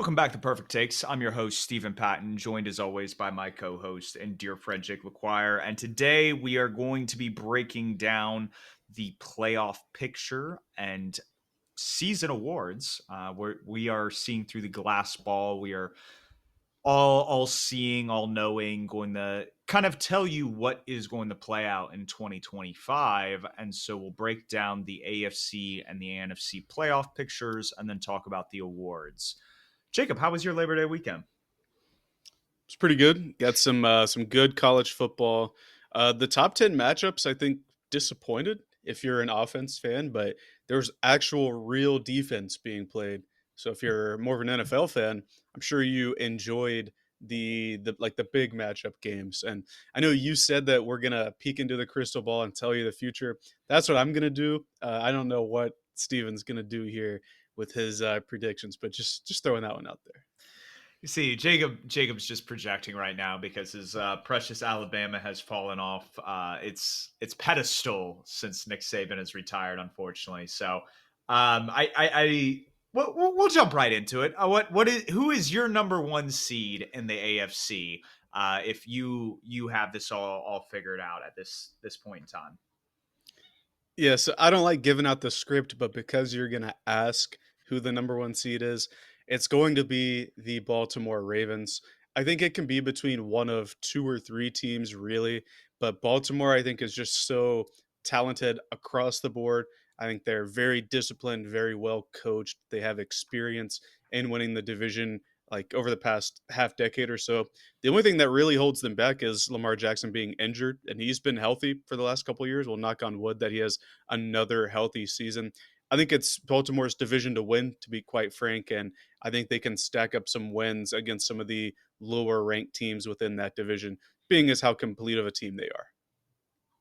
Welcome back to Purrfect Takes. I'm your host, Stephen Patton, joined as always by my co-host and dear friend Jake LaQuire. And today we are going to be breaking down the playoff picture and season awards. Where we are seeing through the glass ball. We are all seeing, all knowing, going to kind of tell you what is going to play out in 2025. And so we'll break down the AFC and the NFC playoff pictures and then talk about the awards. Jacob, how was your Labor Day weekend? It's pretty good. Got some good college football. The top 10 matchups, I think, disappointed if you're an offense fan, but there's actual real defense being played. So if you're more of an NFL fan, I'm sure you enjoyed the big matchup games. And I know you said that we're gonna peek into the crystal ball and tell you the future. That's what I'm gonna do. I don't know what Steven's gonna do here with his predictions, but just throwing that one out there. You see, Jacob's just projecting right now because his precious Alabama has fallen off its pedestal since Nick Saban has retired, unfortunately. So, we'll jump right into it. Who is your number one seed in the AFC? If you have this all figured out at this point in time. Yeah, so I don't like giving out the script, but because you're gonna ask who the number one seed is, it's going to be the Baltimore Ravens. I think it can be between one of two or three teams, really, but Baltimore, I think, is just so talented across the board. I think they're very disciplined, very well coached. They have experience in winning the division, like over the past half decade or so. The only thing that really holds them back is Lamar Jackson being injured, and he's been healthy for the last couple of years. We'll knock on wood that he has another healthy season. I think it's Baltimore's division to win, to be quite frank, and I think they can stack up some wins against some of the lower ranked teams within that division, being as how complete of a team they are.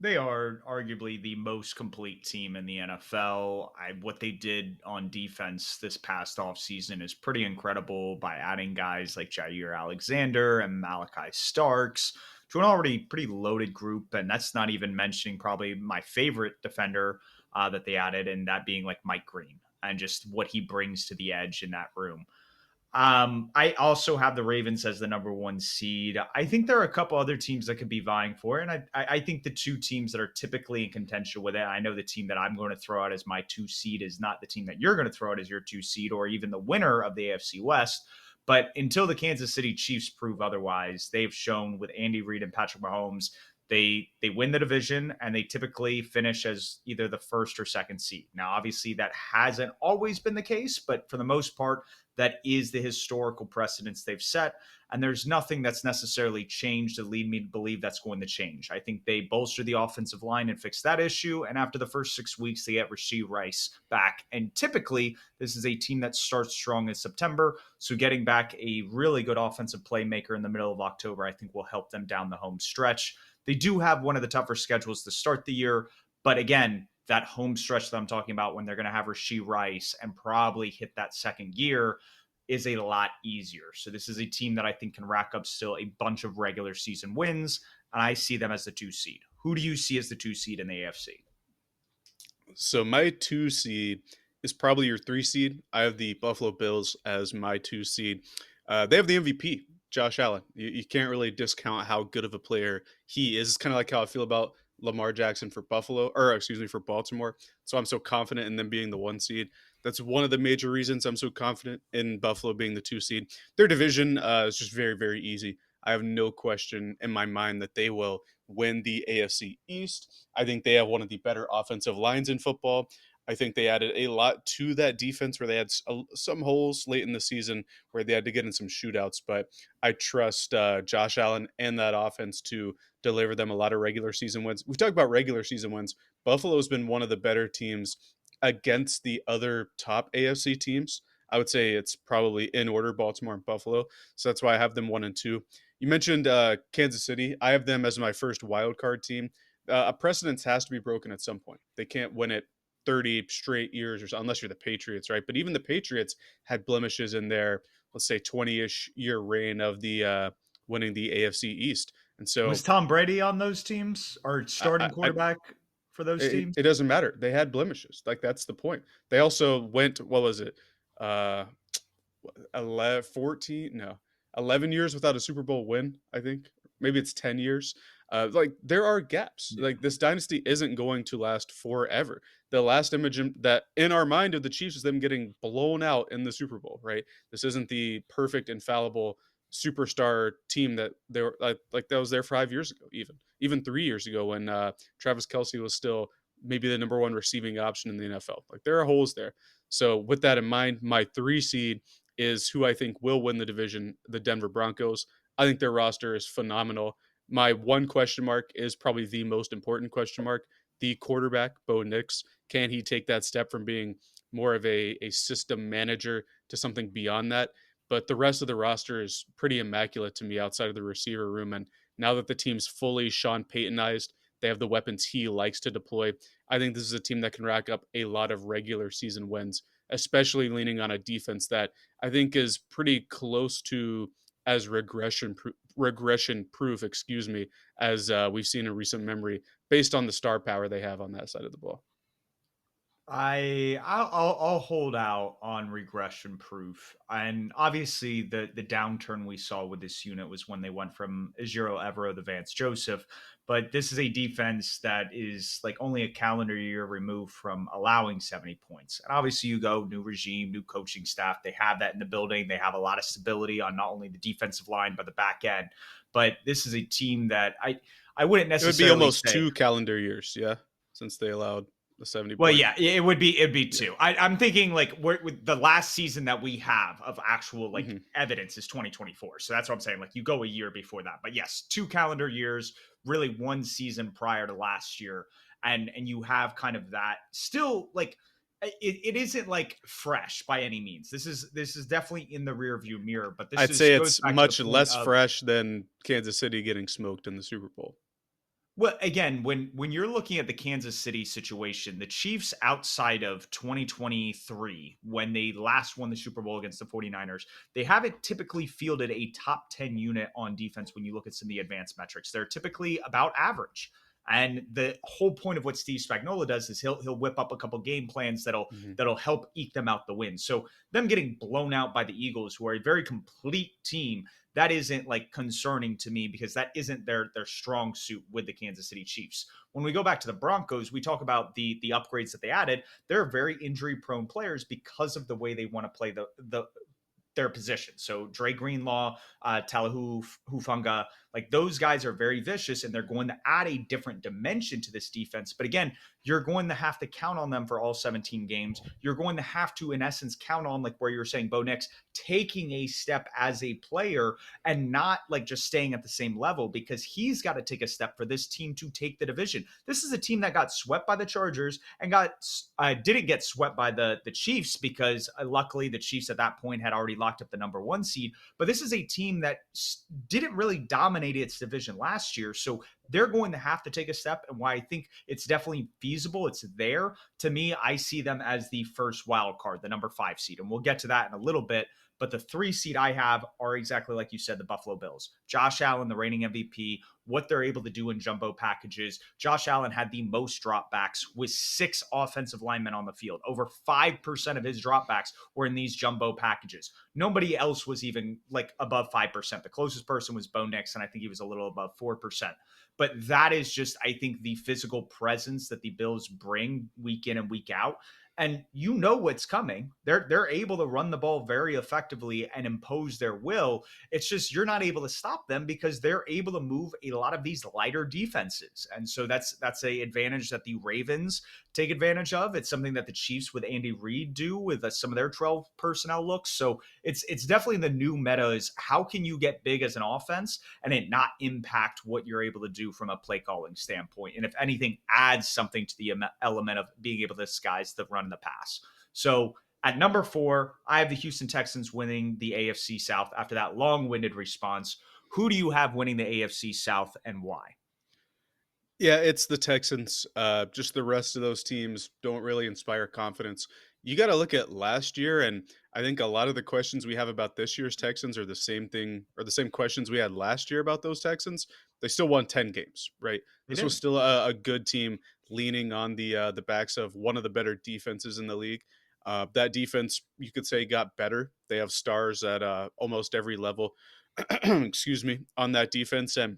They are arguably the most complete team in the NFL. What they did on defense this past offseason is pretty incredible by adding guys like Jair Alexander and Malachi Starks to an already pretty loaded group. And that's not even mentioning probably my favorite defender that they added, and that being like Mike Green and just what he brings to the edge in that room. I also have the Ravens as the number one seed. I think there are a couple other teams that could be vying for it. And I think the two teams that are typically in contention with it, I know the team that I'm going to throw out as my two seed is not the team that you're going to throw out as your two seed or even the winner of the AFC West. But until the Kansas City Chiefs prove otherwise, they've shown with Andy Reid and Patrick Mahomes, they win the division and they typically finish as either the first or second seed. Now, obviously, that hasn't always been the case, but for the most part, that is the historical precedence they've set. And there's nothing that's necessarily changed to lead me to believe that's going to change. I think they bolster the offensive line and fix that issue. And after the first 6 weeks, they get Rashee Rice back. And typically, this is a team that starts strong in September. So getting back a really good offensive playmaker in the middle of October, I think will help them down the home stretch. They do have one of the tougher schedules to start the year. But again, that home stretch that I'm talking about when they're going to have Rashee Rice and probably hit that second gear is a lot easier. So this is a team that I think can rack up still a bunch of regular season wins, and I see them as the two seed. Who do you see as the two seed in the AFC? So my two seed is probably your three seed. I have the Buffalo Bills as my two seed. They have the MVP, Josh Allen. You can't really discount how good of a player he is. It's kind of like how I feel about Lamar Jackson for Buffalo, or excuse me, for Baltimore. So I'm so confident in them being the one seed. That's one of the major reasons I'm so confident in Buffalo being the two seed. Their division is just very, very easy. I have no question in my mind that they will win the AFC East. I think they have one of the better offensive lines in football. I think they added a lot to that defense where they had some holes late in the season where they had to get in some shootouts. But I trust Josh Allen and that offense to deliver them a lot of regular season wins. We've talked about regular season wins. Buffalo's been one of the better teams against the other top AFC teams. I would say it's probably in order Baltimore and Buffalo. So that's why I have them 1 and 2. You mentioned Kansas City. I have them as my first wild card team. A precedence has to be broken at some point. They can't win it 30 straight years or so, unless you're the Patriots, right? But even the Patriots had blemishes in their, let's say, 20-ish year reign of the winning the AFC East. And Was so Tom Brady on those teams or starting I quarterback for those teams? it doesn't matter. They had blemishes. Like that's the point. They also went, what was it? Uh 11, 14, no, 11 years without a Super Bowl win, I think. Maybe it's 10 years. Like there are gaps. Yeah. Like this dynasty isn't going to last forever. The last image that in our mind of the Chiefs is them getting blown out in the Super Bowl, right? This isn't the perfect infallible superstar team that they were like that was there 5 years ago, even 3 years ago when Travis Kelsey was still maybe the number one receiving option in the NFL. Like there are holes there. So with that in mind, my 3 seed is who I think will win the division, the Denver Broncos. I think their roster is phenomenal. My one question mark is probably the most important question mark. The quarterback, Bo Nix, can he take that step from being more of a system manager to something beyond that? But the rest of the roster is pretty immaculate to me outside of the receiver room. And now that the team's fully Sean Paytonized, they have the weapons he likes to deploy. I think this is a team that can rack up a lot of regular season wins, especially leaning on a defense that I think is pretty close to as regression proof, excuse me, as we've seen in recent memory, based on the star power they have on that side of the ball. I'll hold out on regression proof, and obviously the downturn we saw with this unit was when they went from Ejiro Evero to Vance Joseph. But this is a defense that is like only a calendar year removed from allowing 70 points. And obviously, you go new regime, new coaching staff. They have that in the building. They have a lot of stability on not only the defensive line but the back end. But this is a team that I wouldn't It would be necessarily almost say 2 calendar years, yeah, since they allowed the 70 well, point. yeah, it'd be Yeah. two. I'm thinking like with the last season that we have of actual like Mm-hmm. evidence is 2024. So that's what I'm saying. Like you go a year before that, but yes, 2 calendar years, really one season prior to last year, and you have kind of that still like it isn't like fresh by any means. This is definitely in the rear view mirror, but this I'd is say goes it's back to the much point less of fresh than Kansas City getting smoked in the Super Bowl. well, again, when you're looking at the Kansas City situation, the Chiefs outside of 2023, when they last won the Super Bowl against the 49ers, they haven't typically fielded a top 10 unit on defense when you look at some of the advanced metrics. They're typically about average. And the whole point of what Steve Spagnuolo does is he'll whip up a couple game plans Mm-hmm. that'll help eke them out the win. So them getting blown out by the Eagles, who are a very complete team, that isn't like concerning to me because that isn't their strong suit with the Kansas City Chiefs. When we go back to the Broncos, we talk about the upgrades that they added. They're very injury prone players because of the way they want to play the their position. So Dre Greenlaw, Talahu Hufunga, like those guys are very vicious and they're going to add a different dimension to this defense. But again, you're going to have to count on them for all 17 games. You're going to have to, in essence, count on like where you're saying Bo Nix taking a step as a player and not like just staying at the same level because he's got to take a step for this team to take the division. This is a team that got swept by the Chargers and didn't get swept by the Chiefs because luckily the Chiefs at that point had already locked up the number one seed. But this is a team that didn't really dominate its division last year. So they're going to have to take a step. And why I think it's definitely feasible, it's there. To me, I see them as the first wild card, the number 5 seed. And we'll get to that in a little bit. But the 3 seed I have are exactly like you said, the Buffalo Bills. Josh Allen, the reigning MVP, what they're able to do in jumbo packages. Josh Allen had the most dropbacks with 6 offensive linemen on the field. Over 5% of his dropbacks were in these jumbo packages. Nobody else was even like above 5%. The closest person was Bo Nix, and I think he was a little above 4%. But that is just, I think, the physical presence that the Bills bring week in and week out. And you know what's coming. They're able to run the ball very effectively and impose their will. It's just you're not able to stop them because they're able to move a lot of these lighter defenses. And so that's a advantage that the Ravens take advantage of. It's something that the Chiefs with Andy Reid do with some of their 12 personnel looks. So it's definitely the new meta is how can you get big as an offense and it not impact what you're able to do from a play calling standpoint. And if anything, adds something to the element of being able to disguise the run and the pass. So at number 4, I have the Houston Texans winning the AFC South after that long-winded response. Who do you have winning the AFC South and why? Yeah, it's the Texans. Just the rest of those teams don't really inspire confidence. You got to look at last year, and I think a lot of the questions we have about this year's Texans are the same thing, or the same questions we had last year about those Texans. They still won 10 games, right? They This was did. still a good team, leaning on the backs of one of the better defenses in the league. That defense, you could say, got better. They have stars at almost every level, excuse me, on that defense. And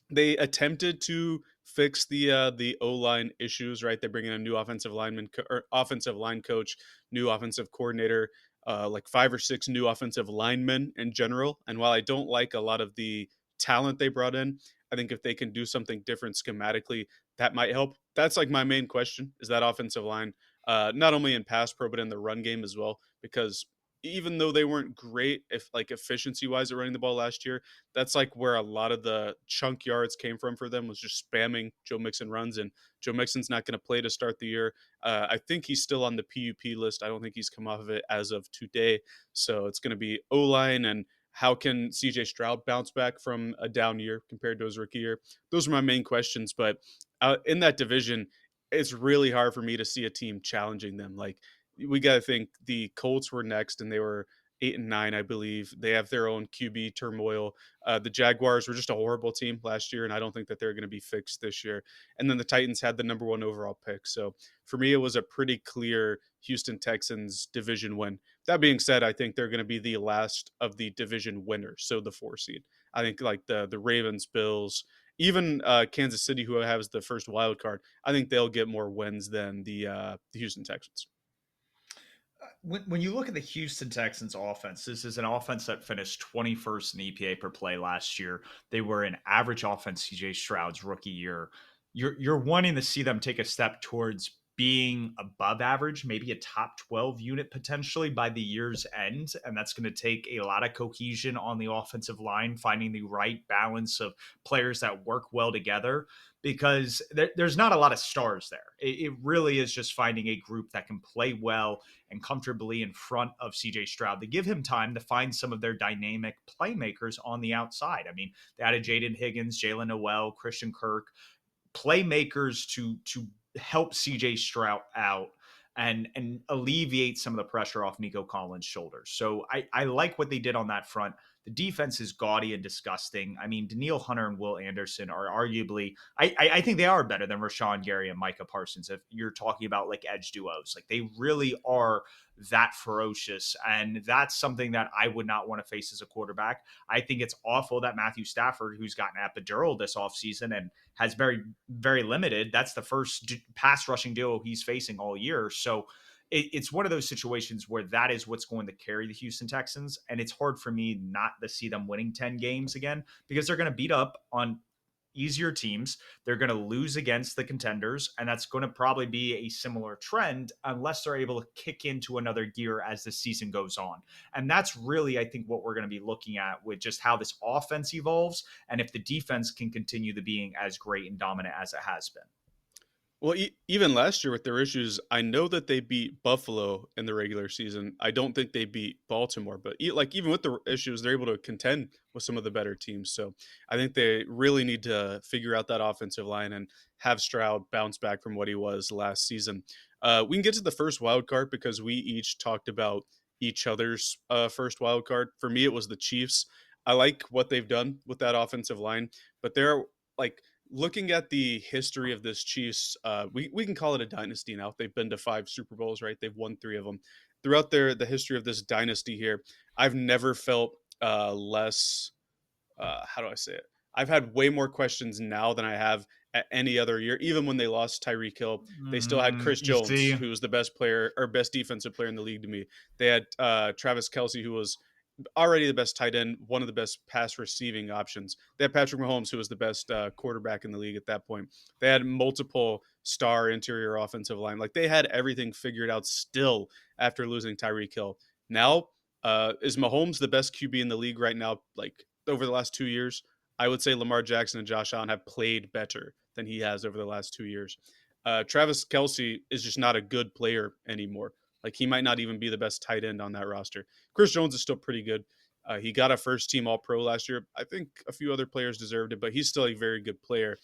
they attempted to fix the O line issues, right? They bring in a new offensive line coach, new offensive coordinator, like 5 or 6 new offensive linemen in general. And while I don't like a lot of the talent they brought in, I think if they can do something different schematically, that might help. That's like my main question: is that offensive line, not only in pass pro but in the run game as well? Because even though they weren't great, if like efficiency wise at running the ball last year, that's like where a lot of the chunk yards came from for them, was just spamming Joe Mixon runs. And Joe Mixon's not going to play to start the year. I think he's still on the PUP list. I don't think he's come off of it as of today. So it's going to be O line, and how can CJ Stroud bounce back from a down year compared to his rookie year? Those are my main questions. But in that division, it's really hard for me to see a team challenging them. Like, we got to think the Colts were next, and they were 8-9, I believe. They have their own QB turmoil. The Jaguars were just a horrible team last year, and I don't think that they're going to be fixed this year. And then the Titans had the number 1 overall pick. So for me, it was a pretty clear Houston Texans division win. That being said, I think they're going to be the last of the division winners, so the 4 seed. I think like the Ravens, Bills, even Kansas City, who has the first wild card, I think they'll get more wins than the Houston Texans. When you look at the Houston Texans offense, this is an offense that finished 21st in EPA per play last year. They were an average offense CJ Stroud's rookie year. You're wanting to see them take a step towards being above average, maybe a top 12 unit potentially by the year's end. And that's going to take a lot of cohesion on the offensive line, finding the right balance of players that work well together, because there's not a lot of stars there. It really is just finding a group that can play well and comfortably in front of CJ Stroud to give him time to find some of their dynamic playmakers on the outside. I mean, they added Jaden Higgins, Jalen Noel, Christian Kirk, playmakers to help CJ Stroud out and alleviate some of the pressure off Nico Collins' shoulders. So I like what they did on that front. The defense is gaudy and disgusting. I mean, Daniil Hunter and Will Anderson are arguably, I think they are better than Rashawn Gary and Micah Parsons. If you're talking about like edge duos, like they really are that ferocious. And that's something that I would not want to face as a quarterback. I think it's awful that Matthew Stafford, who's gotten epidural this offseason and has very, very limited, that's the first pass rushing duo he's facing all year. So it's one of those situations where that is what's going to carry the Houston Texans. And it's hard for me not to see them winning 10 games again, because they're going to beat up on easier teams. They're going to lose against the contenders. And that's going to probably be a similar trend unless they're able to kick into another gear as the season goes on. And that's really, I think, what we're going to be looking at with just how this offense evolves and if the defense can continue to being as great and dominant as it has been. Well, even last year with their issues, I know that they beat Buffalo in the regular season. I don't think they beat Baltimore, but like even with the issues, they're able to contend with some of the better teams. So I think they really need to figure out that offensive line and have Stroud bounce back from what he was last season. We can get to the first wild card because we each talked about each other's first wild card. For me, it was the Chiefs. I like what they've done with that offensive line, but they're like, looking at the history of this Chiefs, we can call it a dynasty now. They've been to 5 Super Bowls, right? They've won 3 of them. Throughout the history of this dynasty here, I've never felt less. How do I say it? I've had way more questions now than I have at any other year. Even when they lost Tyreek Hill, they still had Chris You Jones, see, who was the best player or best defensive player in the league to me. They had Travis Kelce, who was already the best tight end, one of the best pass receiving options. They had Patrick Mahomes, who was the best quarterback in the league at that point. They had multiple star interior offensive line. Like, they had everything figured out still after losing Tyreek Hill. Now, is Mahomes the best QB in the league right now? Like, over the last 2 years, I would say Lamar Jackson and Josh Allen have played better than he has over the last 2 years. Travis Kelce is just not a good player anymore. Like, he might not even be the best tight end on that roster. Chris Jones is still pretty good. He got a first team All Pro last year. I think a few other players deserved it, but he's still a very good player.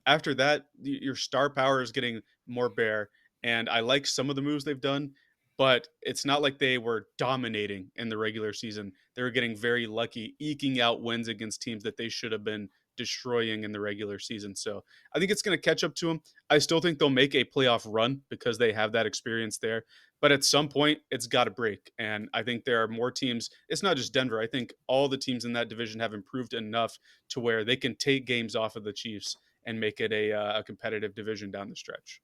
After that, your star power is getting more bare, and I like some of the moves they've done, but it's not like they were dominating in the regular season. They were getting very lucky, eking out wins against teams that they should have been destroying in the regular season. So I think it's going to catch up to them. I still think they'll make a playoff run because they have that experience there. But at some point, it's got to break. And I think there are more teams. It's not just Denver. I think all the teams in that division have improved enough to where they can take games off of the Chiefs and make it a competitive division down the stretch.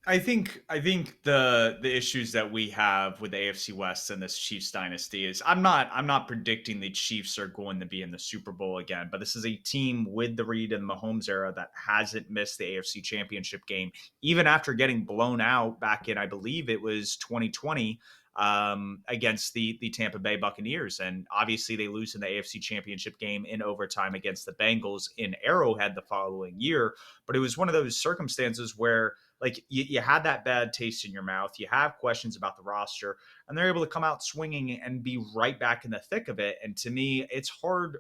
I think the issues that we have with the AFC West and this Chiefs dynasty is I'm not predicting the Chiefs are going to be in the Super Bowl again, but this is a team with the Reid and Mahomes era that hasn't missed the AFC Championship game even after getting blown out back in, I believe it was 2020, against the Tampa Bay Buccaneers. And obviously they lose in the AFC Championship game in overtime against the Bengals in Arrowhead the following year. But it was one of those circumstances where like you had that bad taste in your mouth, you have questions about the roster, and they're able to come out swinging and be right back in the thick of it. And to me, it's hard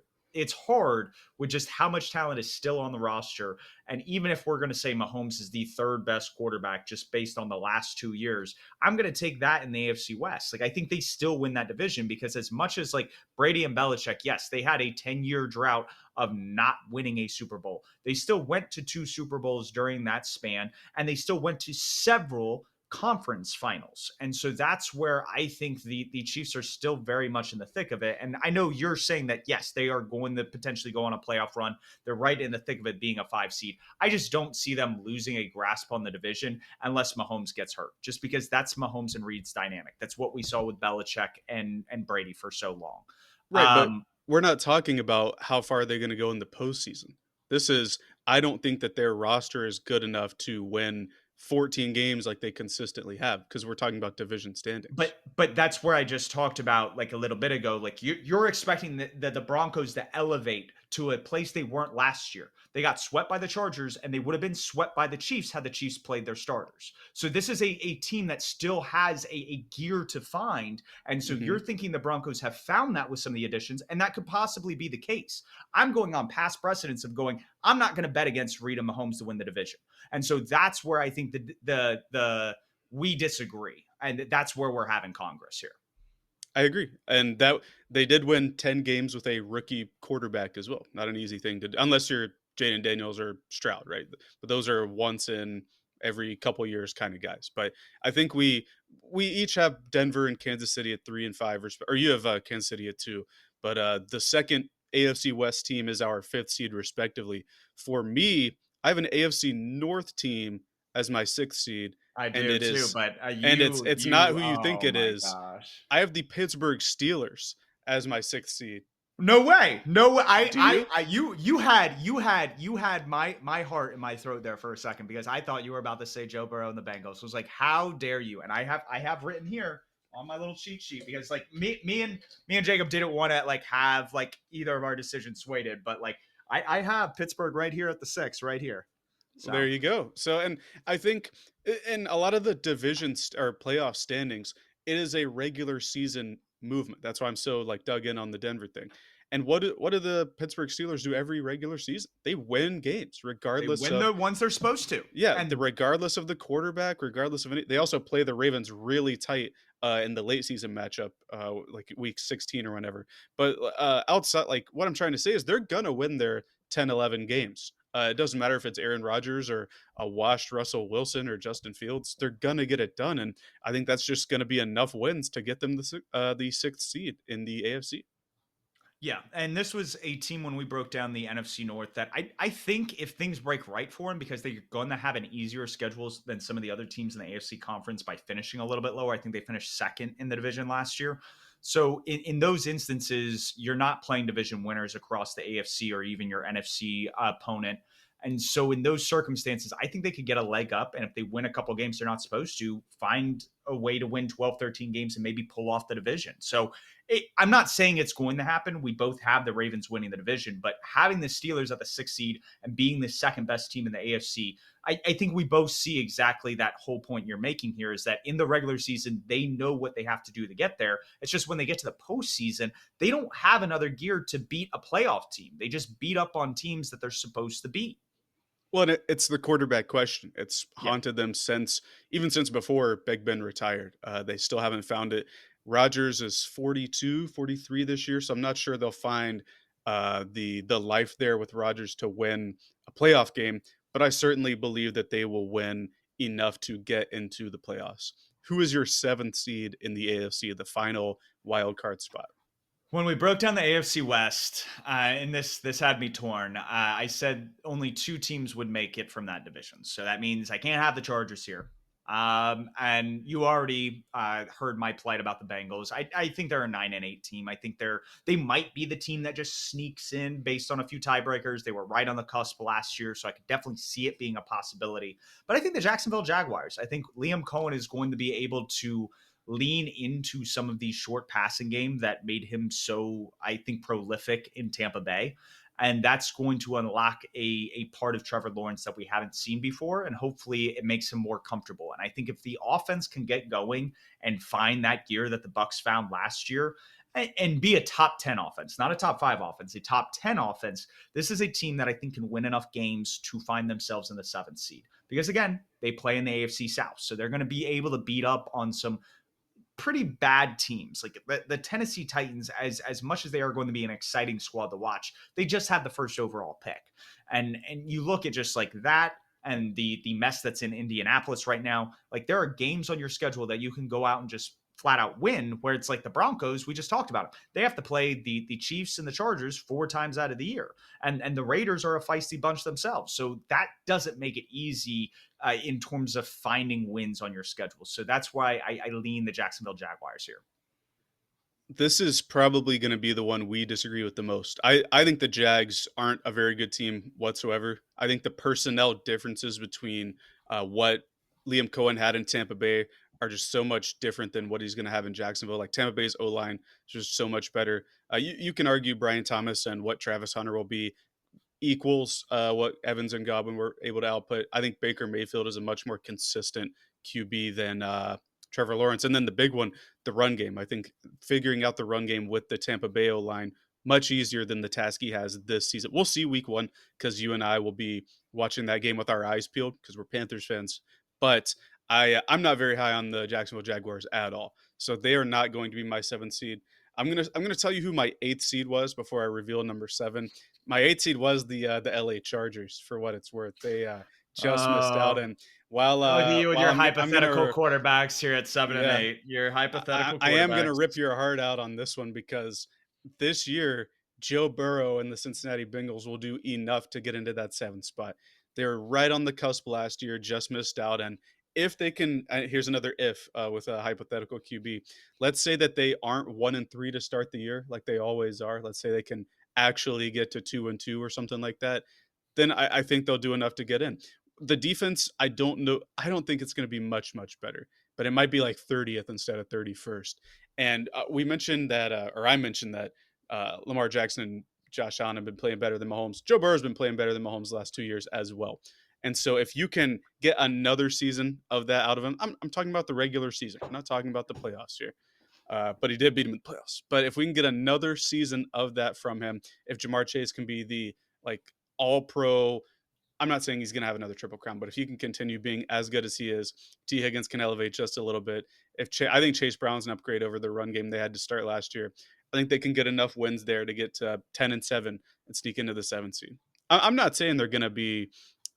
with just how much talent is still on the roster. And even if we're going to say Mahomes is the third best quarterback just based on the last 2 years, I'm going to take that in the AFC West. Like, I think they still win that division because as much as like Brady and Belichick, yes, they had a 10-year drought of not winning a Super Bowl. They still went to 2 Super Bowls during that span, and they still went to several conference finals. And so that's where I think the Chiefs are still very much in the thick of it. And I know you're saying that, yes, they are going to potentially go on a playoff run. They're right in the thick of it being a 5 seed. I just don't see them losing a grasp on the division unless Mahomes gets hurt, just because that's Mahomes and Reid's dynamic. That's what we saw with Belichick and Brady for so long. Right, but we're not talking about how far they're going to go in the postseason. This is, I don't think that their roster is good enough to win 14 games like they consistently have because we're talking about division standings. But that's where I just talked about like a little bit ago. Like you're expecting the Broncos to elevate to a place they weren't last year. They got swept by the Chargers, and they would have been swept by the Chiefs had the Chiefs played their starters. So this is a team that still has a gear to find. And so Mhm. you're thinking the Broncos have found that with some of the additions, and that could possibly be the case. I'm going on past precedents of going, I'm not going to bet against Reid and Mahomes to win the division. And so that's where I think the we disagree, and that's where we're having Congress here. I agree, and that they did win 10 games with a rookie quarterback as well. Not an easy thing to do, unless you're Jaden Daniels or Stroud, right? But those are once in every couple years kind of guys. But I think we each have Denver and Kansas City at 3 and 5, or you have Kansas City at 2. But the second AFC West team is our 5th seed, respectively. For me, I have an AFC North team as my 6th seed, I and do it too, is but and it's not who you think oh it my is. gosh. I have the Pittsburgh Steelers as my 6th seed. No way. No way. Do you? You had my heart in my throat there for a second because I thought you were about to say Joe Burrow and the Bengals. So it was like, how dare you? And I have written here on my little cheat sheet because like me and Jacob didn't want to like have like either of our decisions swayed, but like I have Pittsburgh right here at the 6 right here. There So you go. So, and I think in a lot of the divisions or playoff standings, it is a regular season movement. That's why I'm so like dug in on the Denver thing. And what do the Pittsburgh Steelers do every regular season? They win games they regardless win of, the ones they're supposed to. yeah, And regardless of the quarterback, regardless of any. They also play the Ravens really tight in the late season matchup, like week 16 or whenever. But outside, like what I'm trying to say is they're gonna win their 10, 11 games. It doesn't matter if it's Aaron Rodgers or a washed Russell Wilson or Justin Fields. They're gonna get it done, and I think that's just gonna be enough wins to get them the 6th seed in the AFC. yeah, and this was a team when we broke down the NFC North that I think if things break right for them because they're going to have an easier schedules than some of the other teams in the AFC conference by finishing a little bit lower. I think they finished second in the division last year. So in those instances, you're not playing division winners across the AFC or even your NFC opponent. And so in those circumstances, I think they could get a leg up. And if they win a couple games they're not supposed to, find a way to win 12, 13 games and maybe pull off the division. So I'm not saying it's going to happen. We both have the Ravens winning the division, but having the Steelers at the 6th seed and being the second best team in the AFC, I think we both see exactly that whole point you're making here is that in the regular season, they know what they have to do to get there. It's just when they get to the postseason, they don't have another gear to beat a playoff team. They just beat up on teams that they're supposed to beat. Well, and it's the quarterback question. It's Yeah. haunted them since before Big Ben retired. They still haven't found it. Rodgers is 42, 43 this year, so I'm not sure they'll find the life there with Rodgers to win a playoff game, but I certainly believe that they will win enough to get into the playoffs. Who is your seventh seed in the AFC, the final wild card spot? When we broke down the AFC West, and this had me torn. I said only two teams would make it from that division, so that means I can't have the Chargers here. And you already heard my plight about the Bengals. I think they're a 9-8 team. I think they might be the team that just sneaks in based on a few tiebreakers. They were right on the cusp last year, so I could definitely see it being a possibility. But I think the Jacksonville Jaguars. I think Liam Cohen is going to be able to lean into some of these short passing game that made him so, I think, prolific in Tampa Bay. And that's going to unlock a part of Trevor Lawrence that we haven't seen before. And hopefully it makes him more comfortable. And I think if the offense can get going and find that gear that the Bucs found last year, and be a top 10 offense, not a top 5 offense, a top 10 offense, this is a team that I think can win enough games to find themselves in the 7th seed. Because again, they play in the AFC South. So they're going to be able to beat up on some pretty bad teams. Like the Tennessee Titans, as much as they are going to be an exciting squad to watch, they just had the first overall pick. And you look at just like that and the mess that's in Indianapolis right now, like there are games on your schedule that you can go out and just flat out win, where it's like the Broncos, we just talked about it. They have to play the Chiefs and the Chargers 4 times out of the year. And the Raiders are a feisty bunch themselves. So that doesn't make it easy in terms of finding wins on your schedule. So that's why I lean the Jacksonville Jaguars here. This is probably going to be the one we disagree with the most. I think the Jags aren't a very good team whatsoever. I think the personnel differences between what Liam Cohen had in Tampa Bay are just so much different than what he's going to have in Jacksonville. Like Tampa Bay's O-line is just so much better. You can argue Brian Thomas and what Travis Hunter will be equals what Evans and Godwin were able to output. I think Baker Mayfield is a much more consistent QB than Trevor Lawrence. And then the big one, the run game. I think figuring out the run game with the Tampa Bay line much easier than the task he has this season. We'll see week 1 because you and I will be watching that game with our eyes peeled because we're Panthers fans. But I'm not very high on the Jacksonville Jaguars at all. So they are not going to be my 7th seed. I'm gonna tell you who my 8th seed was before I reveal number 7. My 8th seed was the LA Chargers. For what it's worth, they just missed out. And while Look at you with your I'm hypothetical gonna, quarterbacks here at 7 and yeah, 8. Your hypothetical I am gonna quarterbacks. rip your heart out on this one because this year Joe Burrow and the Cincinnati Bengals will do enough to get into that 7th spot. They were right on the cusp last year, just missed out. And if they can, here's another if with a hypothetical QB. Let's say that they aren't 1-3 to start the year, like they always are. Let's say they can actually get to 2-2 or something like that. Then I think they'll do enough to get in. The defense, I don't know. I don't think it's going to be much better, but it might be like 30th instead of 31st. And we mentioned that, or I mentioned that Lamar Jackson and Josh Allen have been playing better than Mahomes. Joe Burrow's been playing better than Mahomes the last 2 years as well. And so if you can get another season of that out of him, I'm talking about the regular season. I'm not talking about the playoffs here. But he did beat him in the playoffs. But if we can get another season of that from him, if Jamar Chase can be the like all pro, I'm not saying he's going to have another triple crown, but if he can continue being as good as he is, T. Higgins can elevate just a little bit. I think Chase Brown's an upgrade over the run game they had to start last year. I think they can get enough wins there to get to 10-7 and sneak into the 7th seed. I'm not saying they're going to be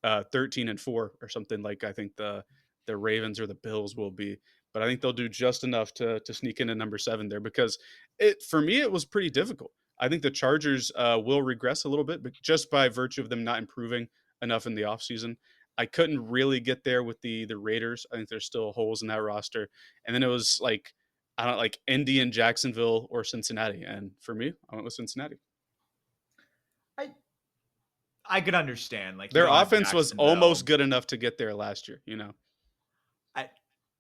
13-4 or something like I think the Ravens or the Bills will be, but I think they'll do just enough to sneak into number 7 there because for me it was pretty difficult. I think the Chargers will regress a little bit, but just by virtue of them not improving enough in the offseason. I couldn't really get there with the Raiders. I think there's still holes in that roster. And then it was like, I don't like Indy and Jacksonville or Cincinnati. And for me, I went with Cincinnati. I could understand. Like their offense was almost good enough to get there last year, you know.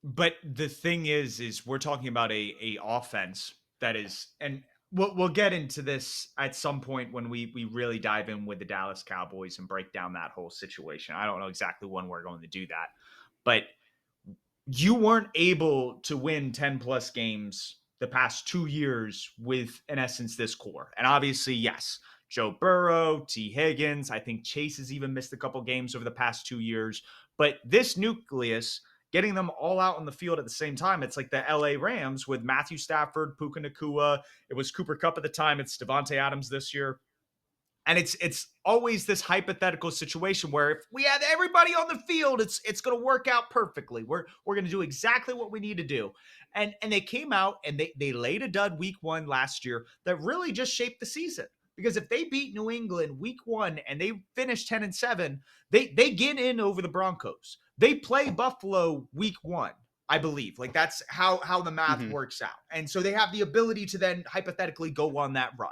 But the thing is we're talking about a offense that is, and we'll get into this at some point when we really dive in with the Dallas Cowboys and break down that whole situation. I don't know exactly when we're going to do that, but you weren't able to win 10 plus games the past 2 years with, in essence, this core. And obviously, yes, Joe Burrow, T. Higgins, I think Chase has even missed a couple games over the past 2 years. But this nucleus, getting them all out on the field at the same time, it's like the LA Rams with Matthew Stafford, Puka Nacua. It was Cooper Kupp at the time. It's Devontae Adams this year. And it's always this hypothetical situation where if we have everybody on the field, it's going to work out perfectly. We're going to do exactly what we need to do. And they came out and they laid a dud week 1 last year that really just shaped the season. Because if they beat New England week 1 and they finish 10-7, they get in over the Broncos. They play Buffalo week 1. I believe. Like that's how the math Mhm. works out. And so they have the ability to then hypothetically go on that run.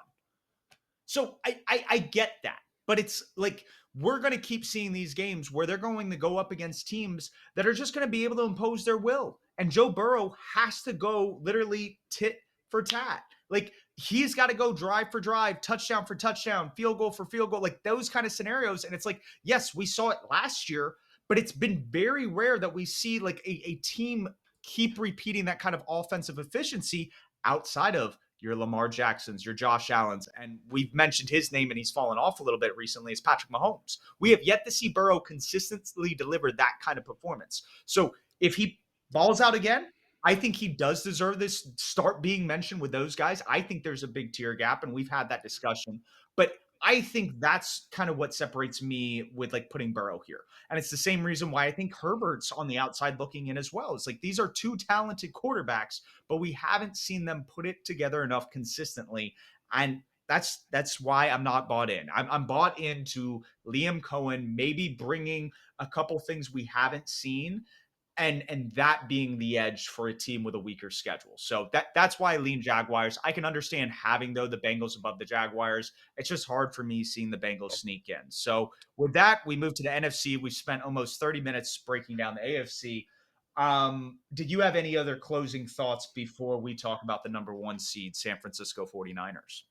So I get that. But it's like we're going to keep seeing these games where they're going to go up against teams that are just going to be able to impose their will. And Joe Burrow has to go literally tit for tat. Like he's got to go drive for drive, touchdown for touchdown, field goal for field goal, like those kind of scenarios. And it's like, yes, we saw it last year, but it's been very rare that we see like a team keep repeating that kind of offensive efficiency outside of your Lamar Jacksons, your Josh Allens, and we've mentioned his name and he's fallen off a little bit recently, is Patrick Mahomes. We have yet to see Burrow consistently deliver that kind of performance. So if he balls out again, I think he does deserve this start being mentioned with those guys. I think there's a big tier gap, and we've had that discussion. But I think that's kind of what separates me with like putting Burrow here. And it's the same reason why I think Herbert's on the outside looking in as well. It's like these are two talented quarterbacks, but we haven't seen them put it together enough consistently. And that's why I'm not bought in. I'm bought into Liam Cohen maybe bringing a couple things we haven't seen, and that being the edge for a team with a weaker schedule. So that's why I lean Jaguars. I can understand having though the Bengals above the Jaguars. It's just hard for me seeing the Bengals sneak in. So with that, we move to the NFC. We've spent almost 30 minutes breaking down the AFC. Did you have any other closing thoughts before we talk about the number 1 seed, San Francisco 49ers?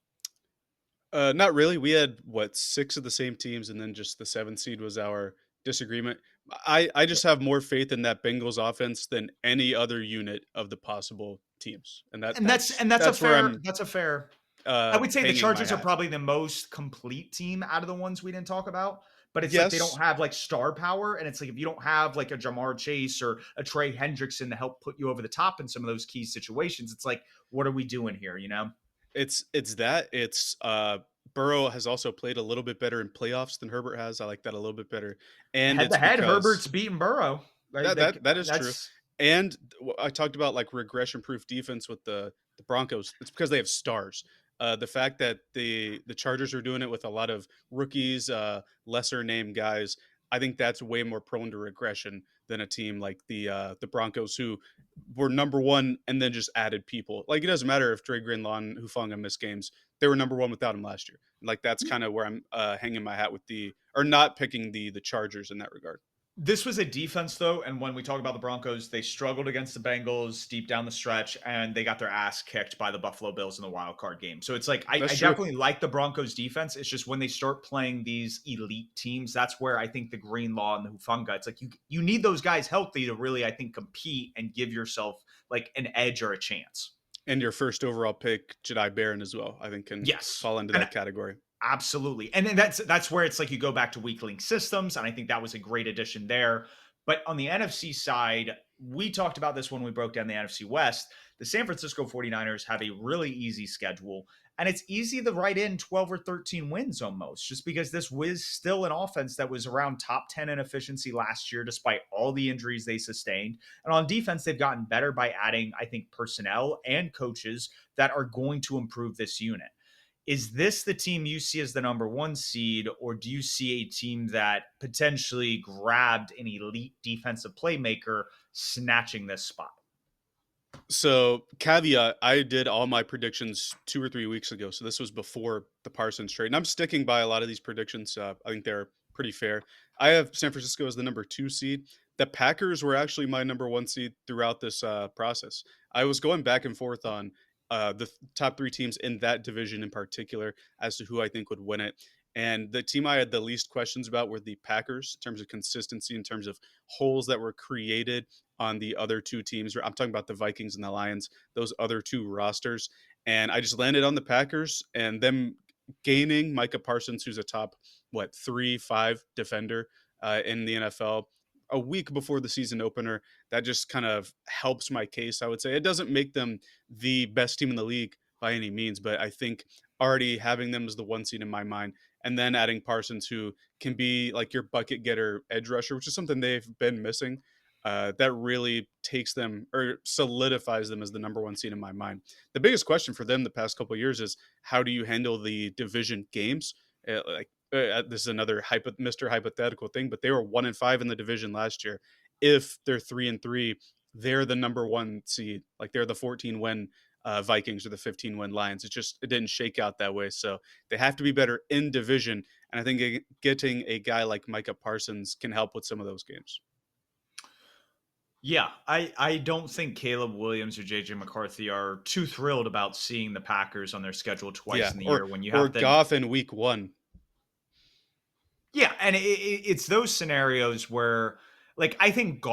Not really. We had what, 6 of the same teams, and then just the 7th seed was our disagreement. I just have more faith in that Bengals offense than any other unit of the possible teams, and And that's a that's where fair I'm that's a fair I would say the hanging my Chargers are hat. probably the most complete team out of the ones we didn't talk about. But it's like they don't Yes, have like star power. And it's like if you don't have like a Jamar Chase or a Trey Hendrickson to help put you over the top in some of those key situations, it's like, what are we doing here? You know? it's Burrow has also played a little bit better in playoffs than Herbert has. I like that a little bit better, and Head to it's head, because Herbert's beating Burrow. Like, that is true. that's And I talked about like regression proof defense with the Broncos. It's because they have stars. The fact that the Chargers are doing it with a lot of rookies, lesser name guys, I think that's way more prone to regression than a team like the Broncos, who were number 1 and then just added people. Like it doesn't matter if Dre Greenlaw and Hufanga missed games; they were number 1 without him last year. Like that's kind of where I'm hanging my hat with the or not picking the Chargers in that regard. This was a defense, though, and when we talk about the Broncos, they struggled against the Bengals deep down the stretch, and they got their ass kicked by the Buffalo Bills in the wild card game. So it's like I That's true. definitely like the Broncos defense. It's just when they start playing these elite teams, that's where I think the Greenlaw and the Hufunga, it's like you need those guys healthy to really, I think, compete and give yourself like an edge or a chance. And your first overall pick, Jedi Baron, as well, I think can Yes. fall into And that category. absolutely. And then that's where it's like you go back to weak link systems, and I think that was a great addition there. But on the NFC side, we talked about this when we broke down the NFC West. The San Francisco 49ers have a really easy schedule, and it's easy to write in 12 or 13 wins almost, just because this was still an offense that was around top 10 in efficiency last year, despite all the injuries they sustained. And on defense, they've gotten better by adding, I think, personnel and coaches that are going to improve this unit. Is this the team you see as the number 1 seed, or do you see a team that potentially grabbed an elite defensive playmaker snatching this spot? So, caveat, I did all my predictions 2 or 3 weeks ago, so this was before the Parsons trade, and I'm sticking by a lot of these predictions. I think they're pretty fair. I have San Francisco as the number 2 seed. The Packers were actually my number 1 seed throughout this process. I was going back and forth on top 3 teams in that division in particular as to who I think would win it. And the team I had the least questions about were the Packers in terms of consistency, in terms of holes that were created on the other 2 teams. I'm talking about the Vikings and the Lions, those other 2 rosters. And I just landed on the Packers and them gaining Micah Parsons, who's a top, 3, 5 defender in the NFL a week before the season opener. That just kind of helps my case, I would say. It doesn't make them the best team in the league by any means, but I think already having them as the 1 seed in my mind, and then adding Parsons, who can be like your bucket getter edge rusher, which is something they've been missing. That really takes them or solidifies them as the number one seed in my mind. The biggest question for them the past couple of years is how do you handle the division games? This is another Mr. Hypothetical thing, but they were 1-5 in the division last year. If they're 3-3, they're the number one seed. Like they're the 14 win Vikings or the 15 win Lions. It didn't shake out that way. So they have to be better in division. And I think getting a guy like Micah Parsons can help with some of those games. Yeah, I don't think Caleb Williams or JJ McCarthy are too thrilled about seeing the Packers on their schedule twice in the year when you have Goff in week 1. Yeah, and it's those scenarios where, like, I think